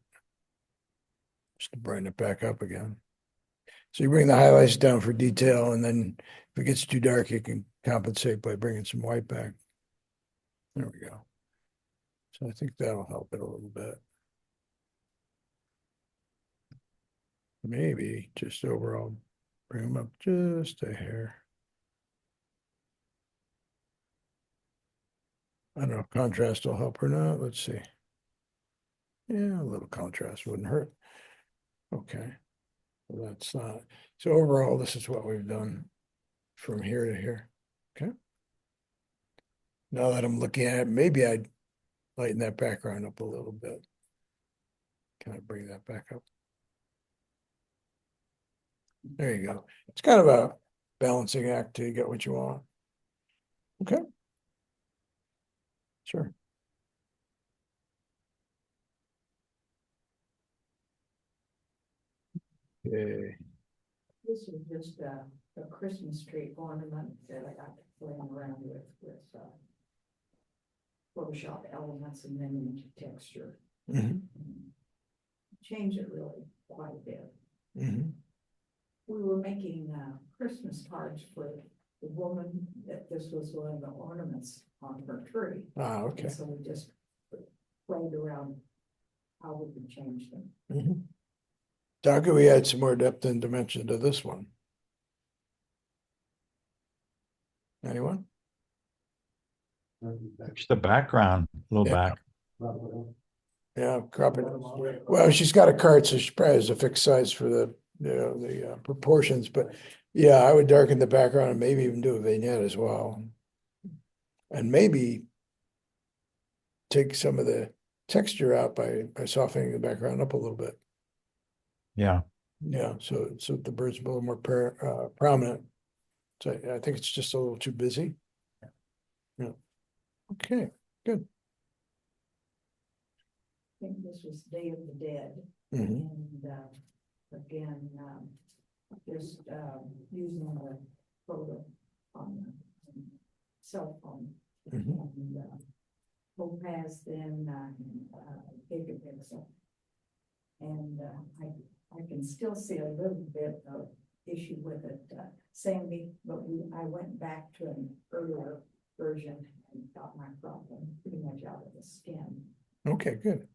A: Just to brighten it back up again. So you bring the highlights down for detail, and then if it gets too dark, you can compensate by bringing some white back. There we go. So I think that'll help it a little bit. Maybe just overall bring them up just a hair. I don't know if contrast will help or not. Let's see. Yeah, a little contrast wouldn't hurt. Okay. Well, that's not. So overall, this is what we've done from here to here. Okay. Now that I'm looking at it, maybe I'd lighten that background up a little bit. Can I bring that back up? There you go. It's kind of a balancing act till you get what you want. Okay. Sure. Okay.
F: This is just a Christmas tree ornament that I got to play around with Photoshop elements and then into texture.
A: Mhm.
F: Change it really quite a bit.
A: Mhm.
F: We were making Christmas cards for the woman that this was one of the ornaments on her tree.
A: Ah, okay.
F: And so we just played around how we could change them.
A: Mhm. How could we add some more depth and dimension to this one? Anyone?
B: Push the background a little
A: Yeah.
B: back.
A: Yeah, crop it. Well, she's got a card, so she probably has a fixed size for the proportions, but yeah, I would darken the background and maybe even do a vignette as well. And maybe take some of the texture out by softening the background up a little bit.
B: Yeah.
A: Yeah, so the bird's a little more prominent. So I think it's just a little too busy. Yeah. Okay, good.
F: I think this was Day of the Dead.
A: Mhm.
F: And again, just using the photo on the cell phone.
A: Mhm.
F: And, Topaz then, gigapixel. And, I can still see a little bit of issue with it, Sandy, but I went back to an earlier version and got my problem pretty much out of the skin.
A: Okay, good.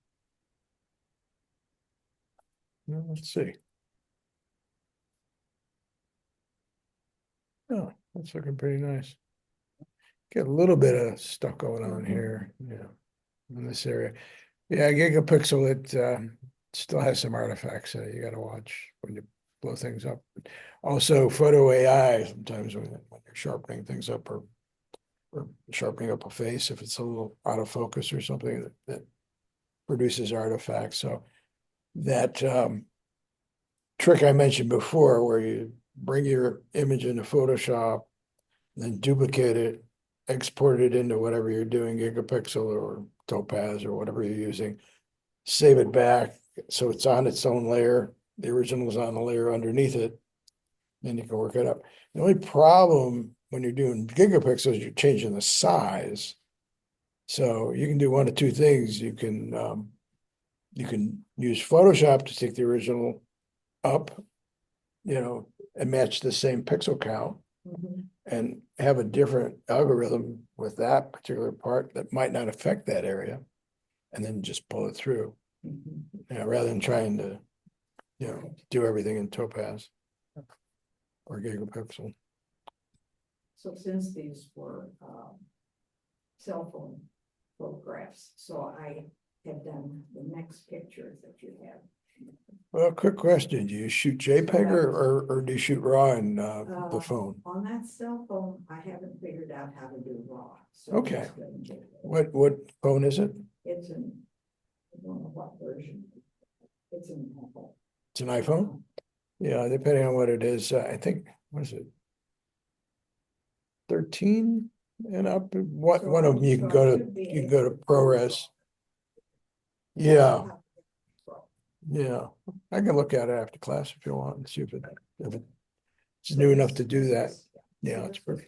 A: Well, let's see. Oh, that's looking pretty nice. Get a little bit of stuff going on here, yeah, in this area. Yeah, gigapixel, it still has some artifacts that you gotta watch when you blow things up. Also, photo AI, sometimes when you're sharpening things up or sharpening up a face, if it's a little out of focus or something that produces artifacts. So that trick I mentioned before, where you bring your image into Photoshop, then duplicate it, export it into whatever you're doing, gigapixel or Topaz or whatever you're using, save it back so it's on its own layer. The original is on the layer underneath it. Then you can work it up. The only problem when you're doing gigapixels, you're changing the size. So you can do one of two things. You can use Photoshop to take the original up, and match the same pixel count and have a different algorithm with that particular part that might not affect that area. And then just pull it through, rather than trying to, do everything in Topaz or gigapixel.
F: So since these were, cell phone photographs, so I have done the next picture that you have.
A: Well, quick question. Do you shoot JPEG or do you shoot RAW in the phone?
F: On that cell phone, I haven't figured out how to do raw. So
A: Okay.
F: I'm just gonna get it.
A: What phone is it?
F: It's an, I don't know what version. It's an Apple.
A: It's an iPhone? Yeah, depending on what it is, I think, what is it? 13 and up, one of them, you can go to ProRes. Yeah, yeah, I can look at it after class if you want and see if it's new enough to do that. Yeah, it's pretty.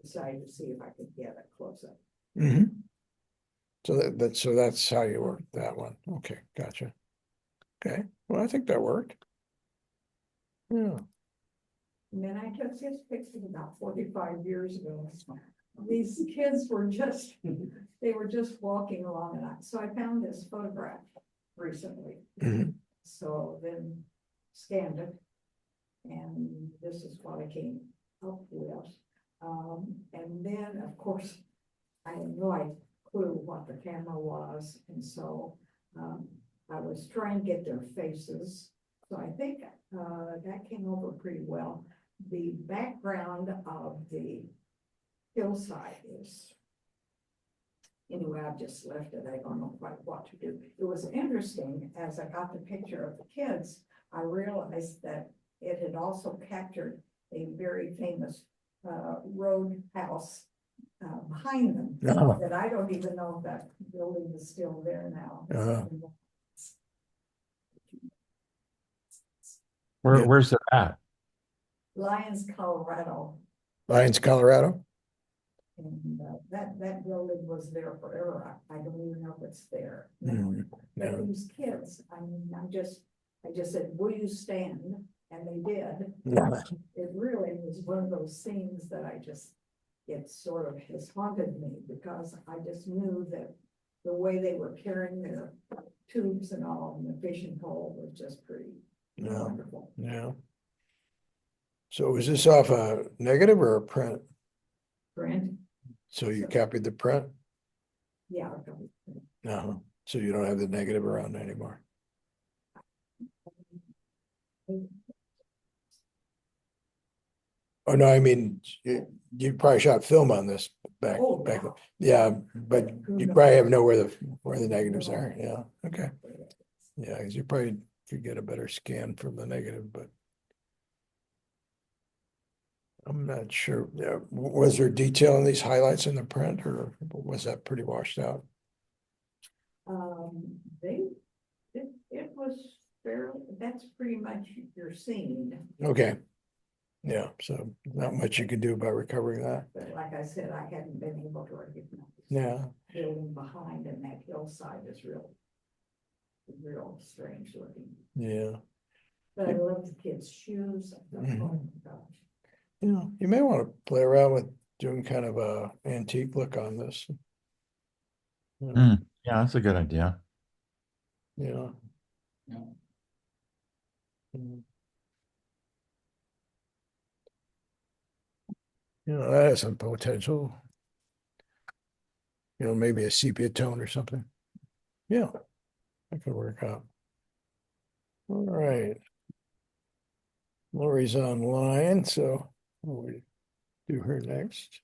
F: Decided to see if I could get it close up.
A: Mm-hmm. So that's how you work that one. Okay, gotcha. Okay, well, I think that worked. Yeah.
F: And then I took this picture about 45 years ago. These kids were just, they were just walking along and so I found this photograph recently.
A: Mhm.
F: So then scanned it. And this is what I came up with. And then, of course, I had no clue what the camera was. And so I was trying to get their faces. So I think that came over pretty well. The background of the hillside is, anyway, I've just left it. I don't know quite what to do. It was interesting as I got the picture of the kids, I realized that it had also captured a very famous roadhouse behind them
A: Oh.
F: that I don't even know if that building is still there now.
A: Yeah.
B: Where's it at?
F: Lyons, Colorado.
A: Lyons, Colorado?
F: And that building was there forever. I don't even know if it's there.
A: Mhm.
F: But
A: Yeah.
F: these kids, I mean, I just said, will you stand? And they did.
A: Yeah.
F: It really was one of those scenes that it sort of has haunted me because I just knew that the way they were carrying their tubes and all in the fishing pole was just pretty
A: Yeah.
F: wonderful.
A: Yeah. So was this off a negative or a print?
F: Brent?
A: So you copied the print?
F: Yeah.
A: No, so you don't have the negative around anymore. Oh, no, I mean, you probably shot film on this back.
F: Oh,
A: Yeah, but you probably have know where the negatives are. Yeah, okay. Yeah, because you probably could get a better scan from the negative, but I'm not sure. Yeah, was there detail in these highlights in the print, or was that pretty washed out?
F: It was fairly, that's pretty much your scene.
A: Okay. Yeah, so not much you can do about recovering that.
F: But like I said, I hadn't been able to recognize.
A: Yeah,
F: Building behind and that hillside is real strange looking.
A: yeah.
F: But I love the kids' shoes. I thought,
A: Mhm.
F: oh my gosh.
A: You know, you may want to play around with doing kind of a antique look on this. You know,
B: Mm, yeah, that's a good idea.
A: yeah.
D: Yeah.
A: Mm. You know, that has some potential. You know, maybe a sepia tone or something. Yeah, that could work out. All right. Lori's online, so we'll do her next.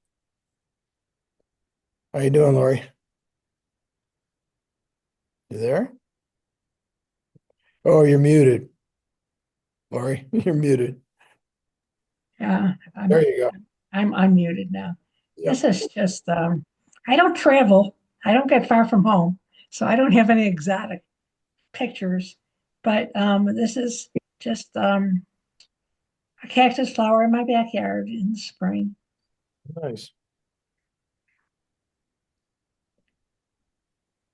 A: How you doing, Lori? You there? Oh, you're muted. Lori, you're muted.
I: Yeah,
A: There you go.
I: I'm unmuted now.
A: Yeah.
I: This is just, I don't travel. I don't get far from home, so I don't have any exotic pictures. But this is just a cactus flower in my backyard in the spring.
A: Nice.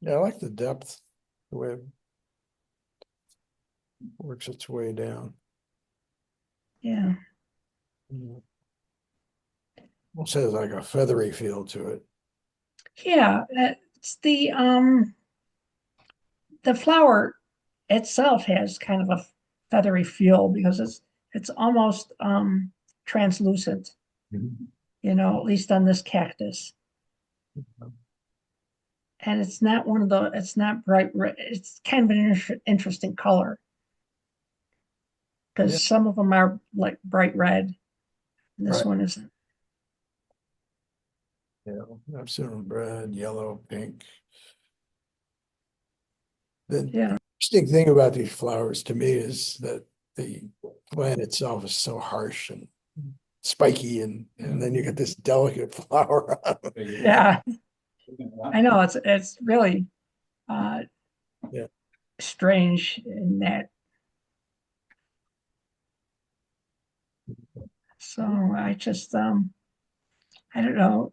A: Yeah, I like the depth, the way it works its way down.
I: Yeah,
A: Mm. Almost has like a feathery feel to it.
I: yeah. It's the flower itself has kind of a feathery feel because it's almost translucent, you know, at least on this cactus. And it's not one of the, it's not bright red. It's kind of an interesting color
A: Yeah.
I: because some of them are like bright red. And this
A: Right.
I: one isn't.
A: Yeah, I've seen them red, yellow, pink. The
I: Yeah,
A: interesting thing about these flowers to me is that the plant itself is so harsh and spiky, and then you get this delicate flower.
I: yeah. I know it's really
A: Yeah.
I: strange in that. So I just I don't know.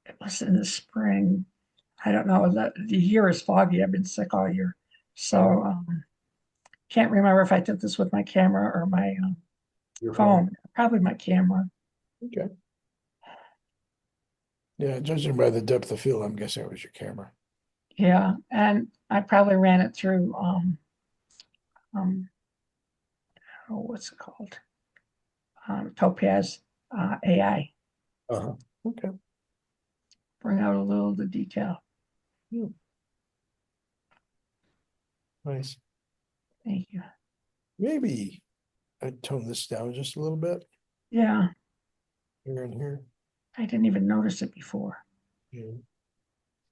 I: It was in the spring. I don't know. The year is foggy. I've been sick all year, so can't remember if I took this with my camera or my
A: Your
I: phone. Probably my camera.
A: Okay. Yeah, judging by the depth of field, I'm guessing it was your camera.
I: Yeah, and I probably ran it through um oh, what's it called? Topaz AI.
A: Uh-huh. Okay.
I: Bring out a little of the detail.
A: Nice.
I: Thank you.
A: Maybe I'd tone this down just a little bit
I: Yeah,
A: here and here.
I: I didn't even notice it before.
A: Yeah.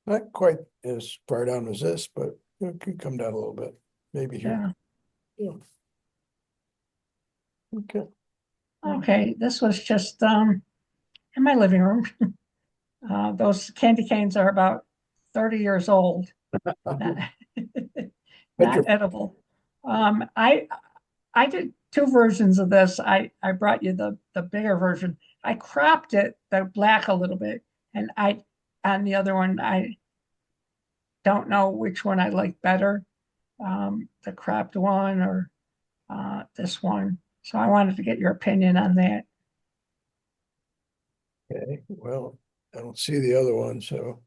A: Not quite as far down as this, but it could come down a little bit. Maybe here.
I: Yeah.
A: Okay.
I: Okay, this was just in my living room. Those candy canes are about 30 years old. Not, not edible. I did two versions of this. I brought you the bigger version. I cropped it the black a little bit, and I on the other one I don't know which one I like better, the cropped one or this one. So I wanted to get your opinion on that.
A: Okay, well, I don't see the other one, so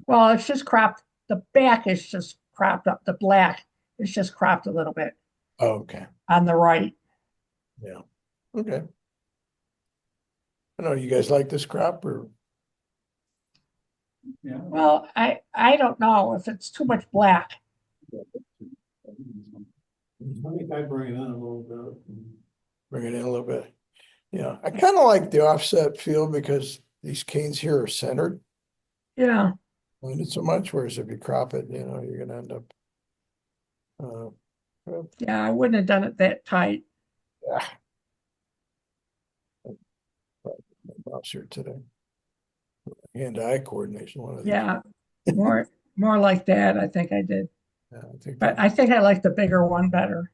I: Well, it's just cropped. The back is just cropped up. The black is just cropped a little bit
A: okay,
I: on the right.
A: yeah, okay. I know you guys like this crop or
D: Yeah.
I: Well, I don't know if it's too much black.
H: I think I bring it in a little bit.
A: bring it in a little bit. Yeah, I kind of like the offset feel because these canes here are centered.
I: Yeah,
A: Not so much, whereas if you crop it, you're gonna end up.
I: yeah, I wouldn't have done it that tight.
A: Yeah. Mouse here today. Hand-eye coordination, one of these.
I: Yeah, more like that. I think I did,
A: Yeah, I think
I: but
A: that,
I: I think I like the bigger one better.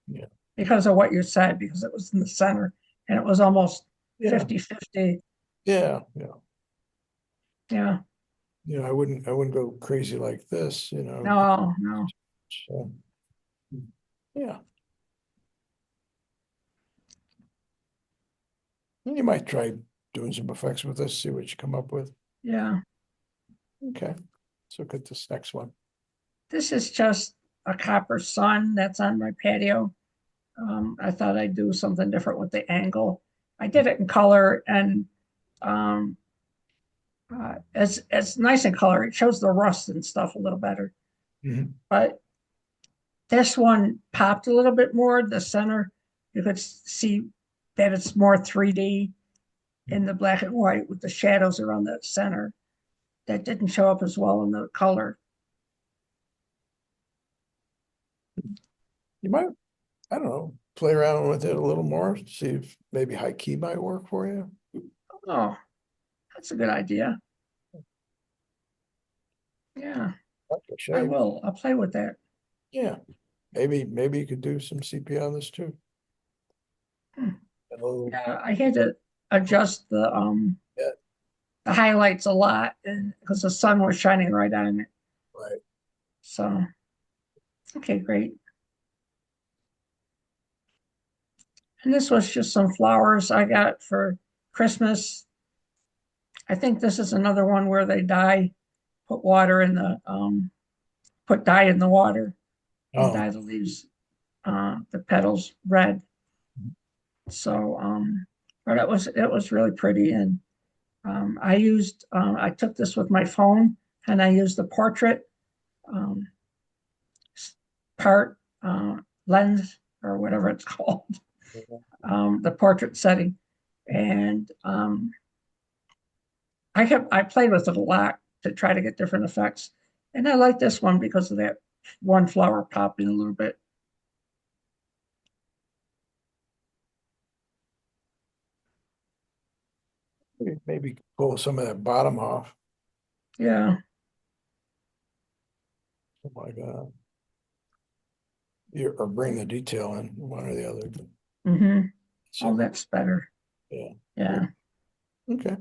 A: yeah,
I: because of what you said, because it was in the center and it was almost
A: Yeah,
I: 50-50.
A: yeah.
I: Yeah,
A: I wouldn't go crazy like this,
I: no.
A: so. Yeah. And you might try doing some effects with this, see what you come up with.
I: Yeah.
A: Okay, let's look at this next one.
I: This is just a copper sun that's on my patio. I thought I'd do something different with the angle. I did it in color and um, it's nice in color. It shows the rust and stuff a little better.
A: Mhm.
I: But this one popped a little bit more. The center, you could see that it's more 3D in the black and white with the shadows around the center. That didn't show up as well in the color.
A: You might, I don't know, play around with it a little more, see if maybe high key might work for you.
I: Oh, that's a good idea. Yeah,
A: Like the
I: I
A: shape.
I: will. I'll play with that.
A: Yeah, maybe you could do some CP on this too.
I: Hmm.
A: A little,
I: Yeah, I had to adjust
A: Yeah.
I: the highlights a lot and because the sun was shining right on it.
A: right.
I: So, okay, great. And this was just some flowers I got for Christmas. I think this is another one where they put water in put dye in the water and
A: Oh,
I: dye the leaves, the petals red. So, but it was really pretty. And I took this with my phone and I used the portrait um, part lens or whatever it's called, the portrait setting. And I played with it a lot to try to get different effects. And I like this one because of that one flower popping a little bit.
A: maybe pull some of that bottom off.
I: Yeah.
A: Oh my God. Or bring the detail in, one or the other.
I: Mm-hmm.
A: So,
I: Oh, that's better.
A: yeah,
I: Yeah.
A: okay.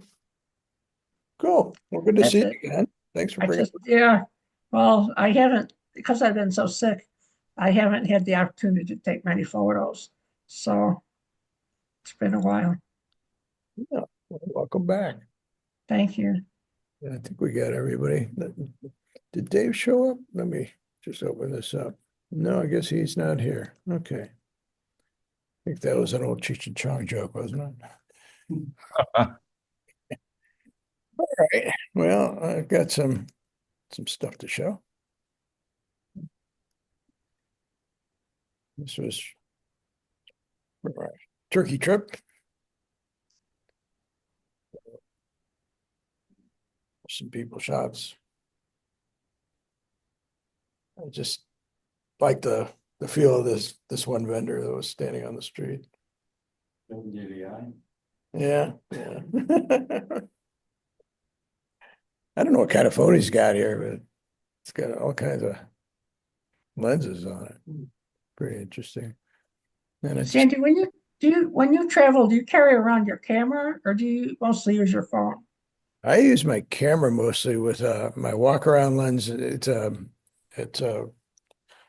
A: Cool. Well, good to
I: That's
A: see
I: it.
A: you again. Thanks for
I: I
A: bringing.
I: just, yeah. Well, I haven't, because I've been so sick, I haven't had the opportunity to take many photos. So it's been a while.
A: Yeah, well, welcome back.
I: Thank you.
A: I think we got everybody. Did Dave show up? Let me just open this up. No, I guess he's not here. Okay. I think that was an old Cheech and Chong joke, wasn't it? All right. Well, I've got some stuff to show. This was for our turkey trip. Some people shots. I just like the feel of this one vendor that was standing on the street.
D: Don't give the eye.
A: Yeah, yeah. I don't know what kind of phone he's got here, but it's got all kinds of lenses on it. Pretty interesting. And it's
I: Sandy, when you travel, do you carry around your camera or do you mostly use your phone?
A: I use my camera mostly with my walk around lens. It's a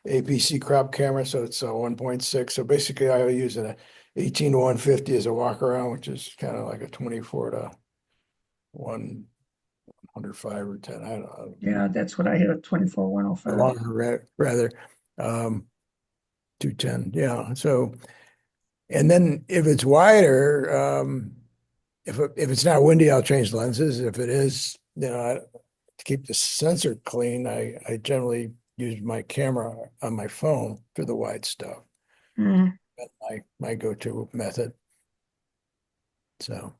A: APC crop camera, so it's a 1.6. So basically I use an 18 to 150 as a walk around, which is kind of like a 24 to 105 or 10. I don't know.
I: Yeah, that's what I had at 24-105.
A: Longer rather. 210. Yeah. So and then if it's wider, if it's not windy, I'll change lenses. If it is, to keep the sensor clean, I generally use my camera on my phone for the wide stuff.
I: Mm,
A: That's my go-to method. So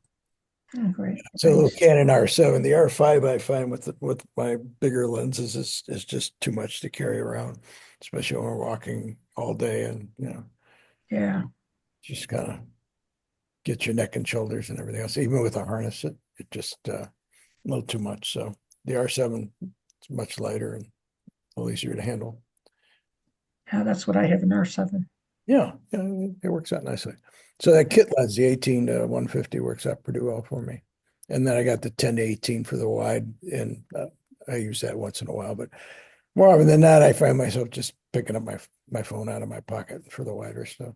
I: oh, great.
A: a little
I: Thanks.
A: Canon R7. The R5 I find with my bigger lenses is just too much to carry around, especially when we're walking all day and
I: Yeah.
A: just kind of get your neck and shoulders and everything else. Even with a harness, it just a little too much. So the R7 is much lighter and a little easier to handle.
I: Yeah, that's what I have in R7.
A: Yeah, it works out nicely. So that kit lens, the 18 to 150 works out pretty well for me. And then I got the 10 to 18 for the wide, and I use that once in a while, but more often than not, I find myself just picking up my phone out of my pocket for the wider stuff.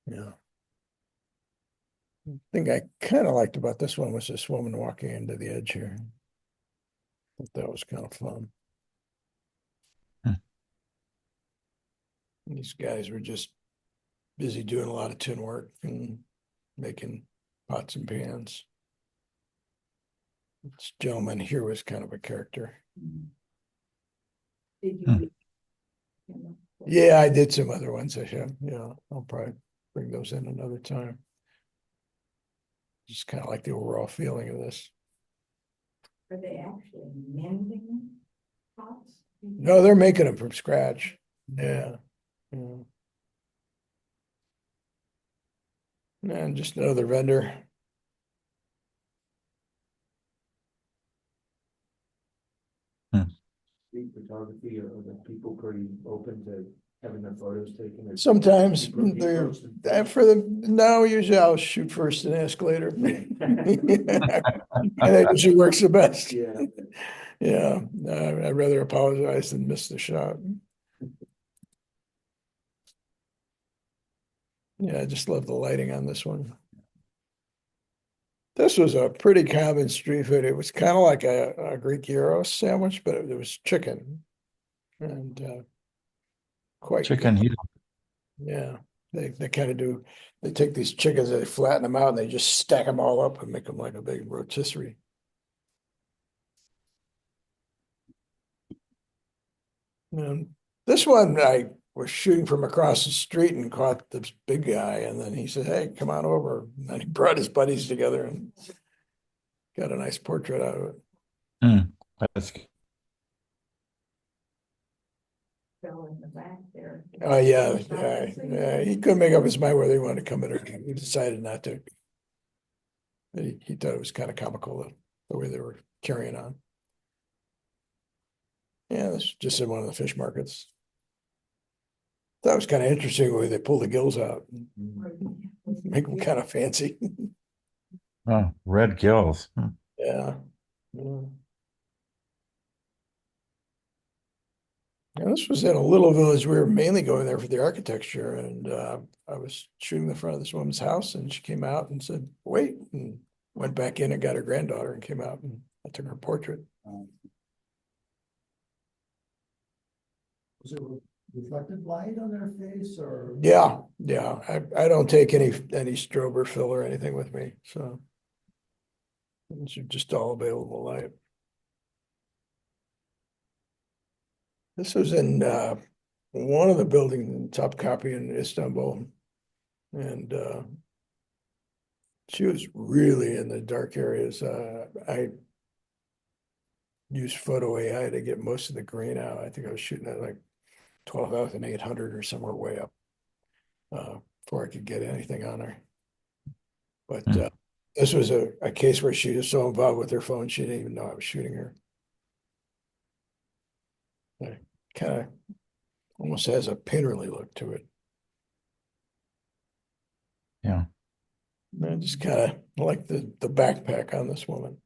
A: Yeah. Thing I kind of liked about this one was this woman walking into the edge here. Thought that was kind of fun.
B: Hmm.
A: These guys were just busy doing a lot of tin work and making pots and pans. This gentleman here was kind of a character.
F: Did
B: Hmm.
F: you?
A: Yeah, I did some other ones. Yeah, I'll probably bring those in another time. Just kind of like the overall feeling of this.
F: Are they actually mending pots?
A: No, they're making them from scratch. Yeah. Yeah. And just another vendor.
G: Street photography, are the people pretty open to having their photos taken? Or
A: Sometimes
G: you approach
A: they're
G: them?
A: for the no, usually I'll shoot first and ask later. And that usually works the best.
G: Yeah.
A: Yeah, I'd rather apologize than miss the shot. Yeah, I just love the lighting on this one. This was a pretty common street food. It was kind of like a Greek gyro sandwich, but it was chicken. And quite good.
B: Chicken heat.
A: Yeah, they kind of do. They take these chickens, they flatten them out, and they just stack them all up and make them like a big rotisserie. And this one, I was shooting from across the street and caught this big guy, and then he said, "Hey, come on over." And then he brought his buddies together and got a nice portrait out of it.
B: Hmm. That's
F: Fell in the back there.
A: Oh yeah. He couldn't make up his mind whether he wanted to come in or he decided not to. He thought it was kind of comical the way they were carrying on. Yeah, that's just in one of the fish markets. That was kind of interesting the way they pull the gills out, make them kind of fancy.
B: red gills. Hmm.
A: Yeah. Yeah. And this was in a little village. We were mainly going there for the architecture, and I was shooting the front of this woman's house, and she came out and said, "Wait," and went back in and got her granddaughter and came out, and I took her portrait.
E: Was it reflected light on their face or?
A: Yeah, I don't take any strobe or fill or anything with me, so it's just all available light. This was in one of the buildings in Topkapi in Istanbul, and she was really in the dark areas. I used photo AI to get most of the grain out. I think I was shooting at like 12,800 or somewhere way up before I could get anything on her. But this was a case where she was so involved with her phone, she didn't even know I was shooting her. Kind of almost has a Pinterly look to it.
B: Yeah.
A: I just kind of like the backpack on this woman.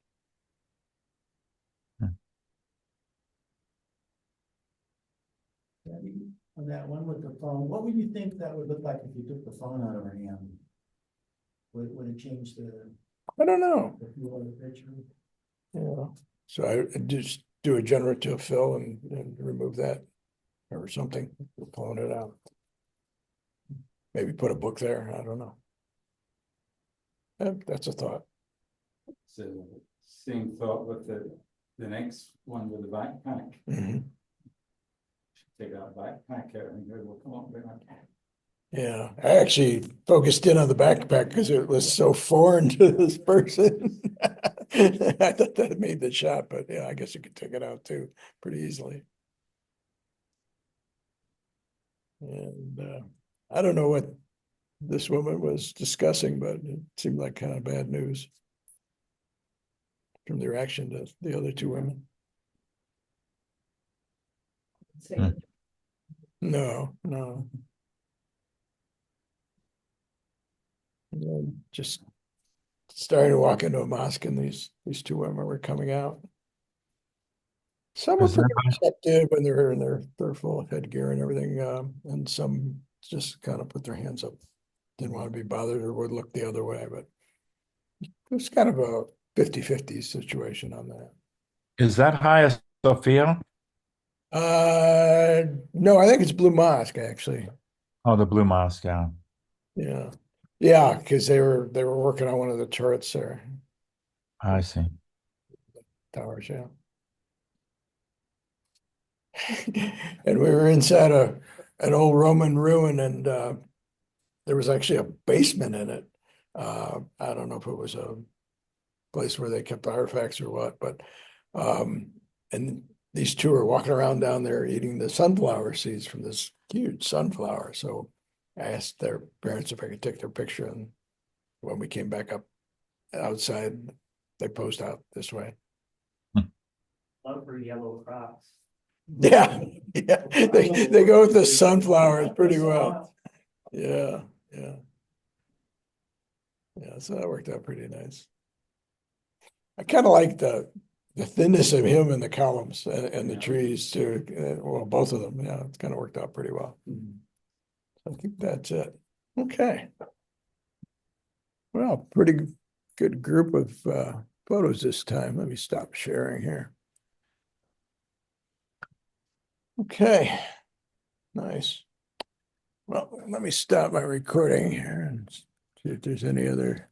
E: On that one with the phone, what would you think that would look like if you took the phone out of her hand? Would it change the
A: I don't know.
E: feel of the picture?
A: Yeah. So I just do a generative fill and remove that or something, clone it out. Maybe put a book there. I don't know. That's a thought.
D: So same thought with the next one with the backpack.
A: Mhm.
D: Take that backpack out and go, we'll come up with that.
A: Yeah, I actually focused in on the backpack because it was so foreign to this person. I thought that made the shot, but yeah, I guess you could take it out too pretty easily. And I don't know what this woman was discussing, but it seemed like kind of bad news from the reaction to the other two women.
F: Say,
A: No. And then just starting to walk into a mosque, and these two women were coming out. Some were
B: Is that
A: pretty receptive when they're in their full headgear and everything, and some just kind of put their hands up. Didn't want to be bothered or would look the other way, but it was kind of a 50-50 situation on that.
B: is that Hagia Sophia?
A: No, I think it's Blue Mosque, actually.
B: Oh, the Blue Mosque, yeah.
A: Yeah. Yeah, because they were working on one of the turrets there,
B: I see.
A: towers, yeah. And we were inside an old Roman ruin, and there was actually a basement in it. I don't know if it was a place where they kept artifacts or what, but and these two are walking around down there eating the sunflower seeds from this huge sunflower. So I asked their parents if I could take their picture, and when we came back up outside, they posed out this way.
C: Love for yellow crops.
A: Yeah, yeah, they go with the sunflowers pretty well. Yeah, yeah. Yeah, so that worked out pretty nice. I kind of like the thinness of him and the columns and the trees too. Well, both of them. Yeah, it's kind of worked out pretty well. I think that's it. Okay. Well, pretty good group of photos this time. Let me stop sharing here. Okay. Nice. Well, let me stop my recording here and see if there's any other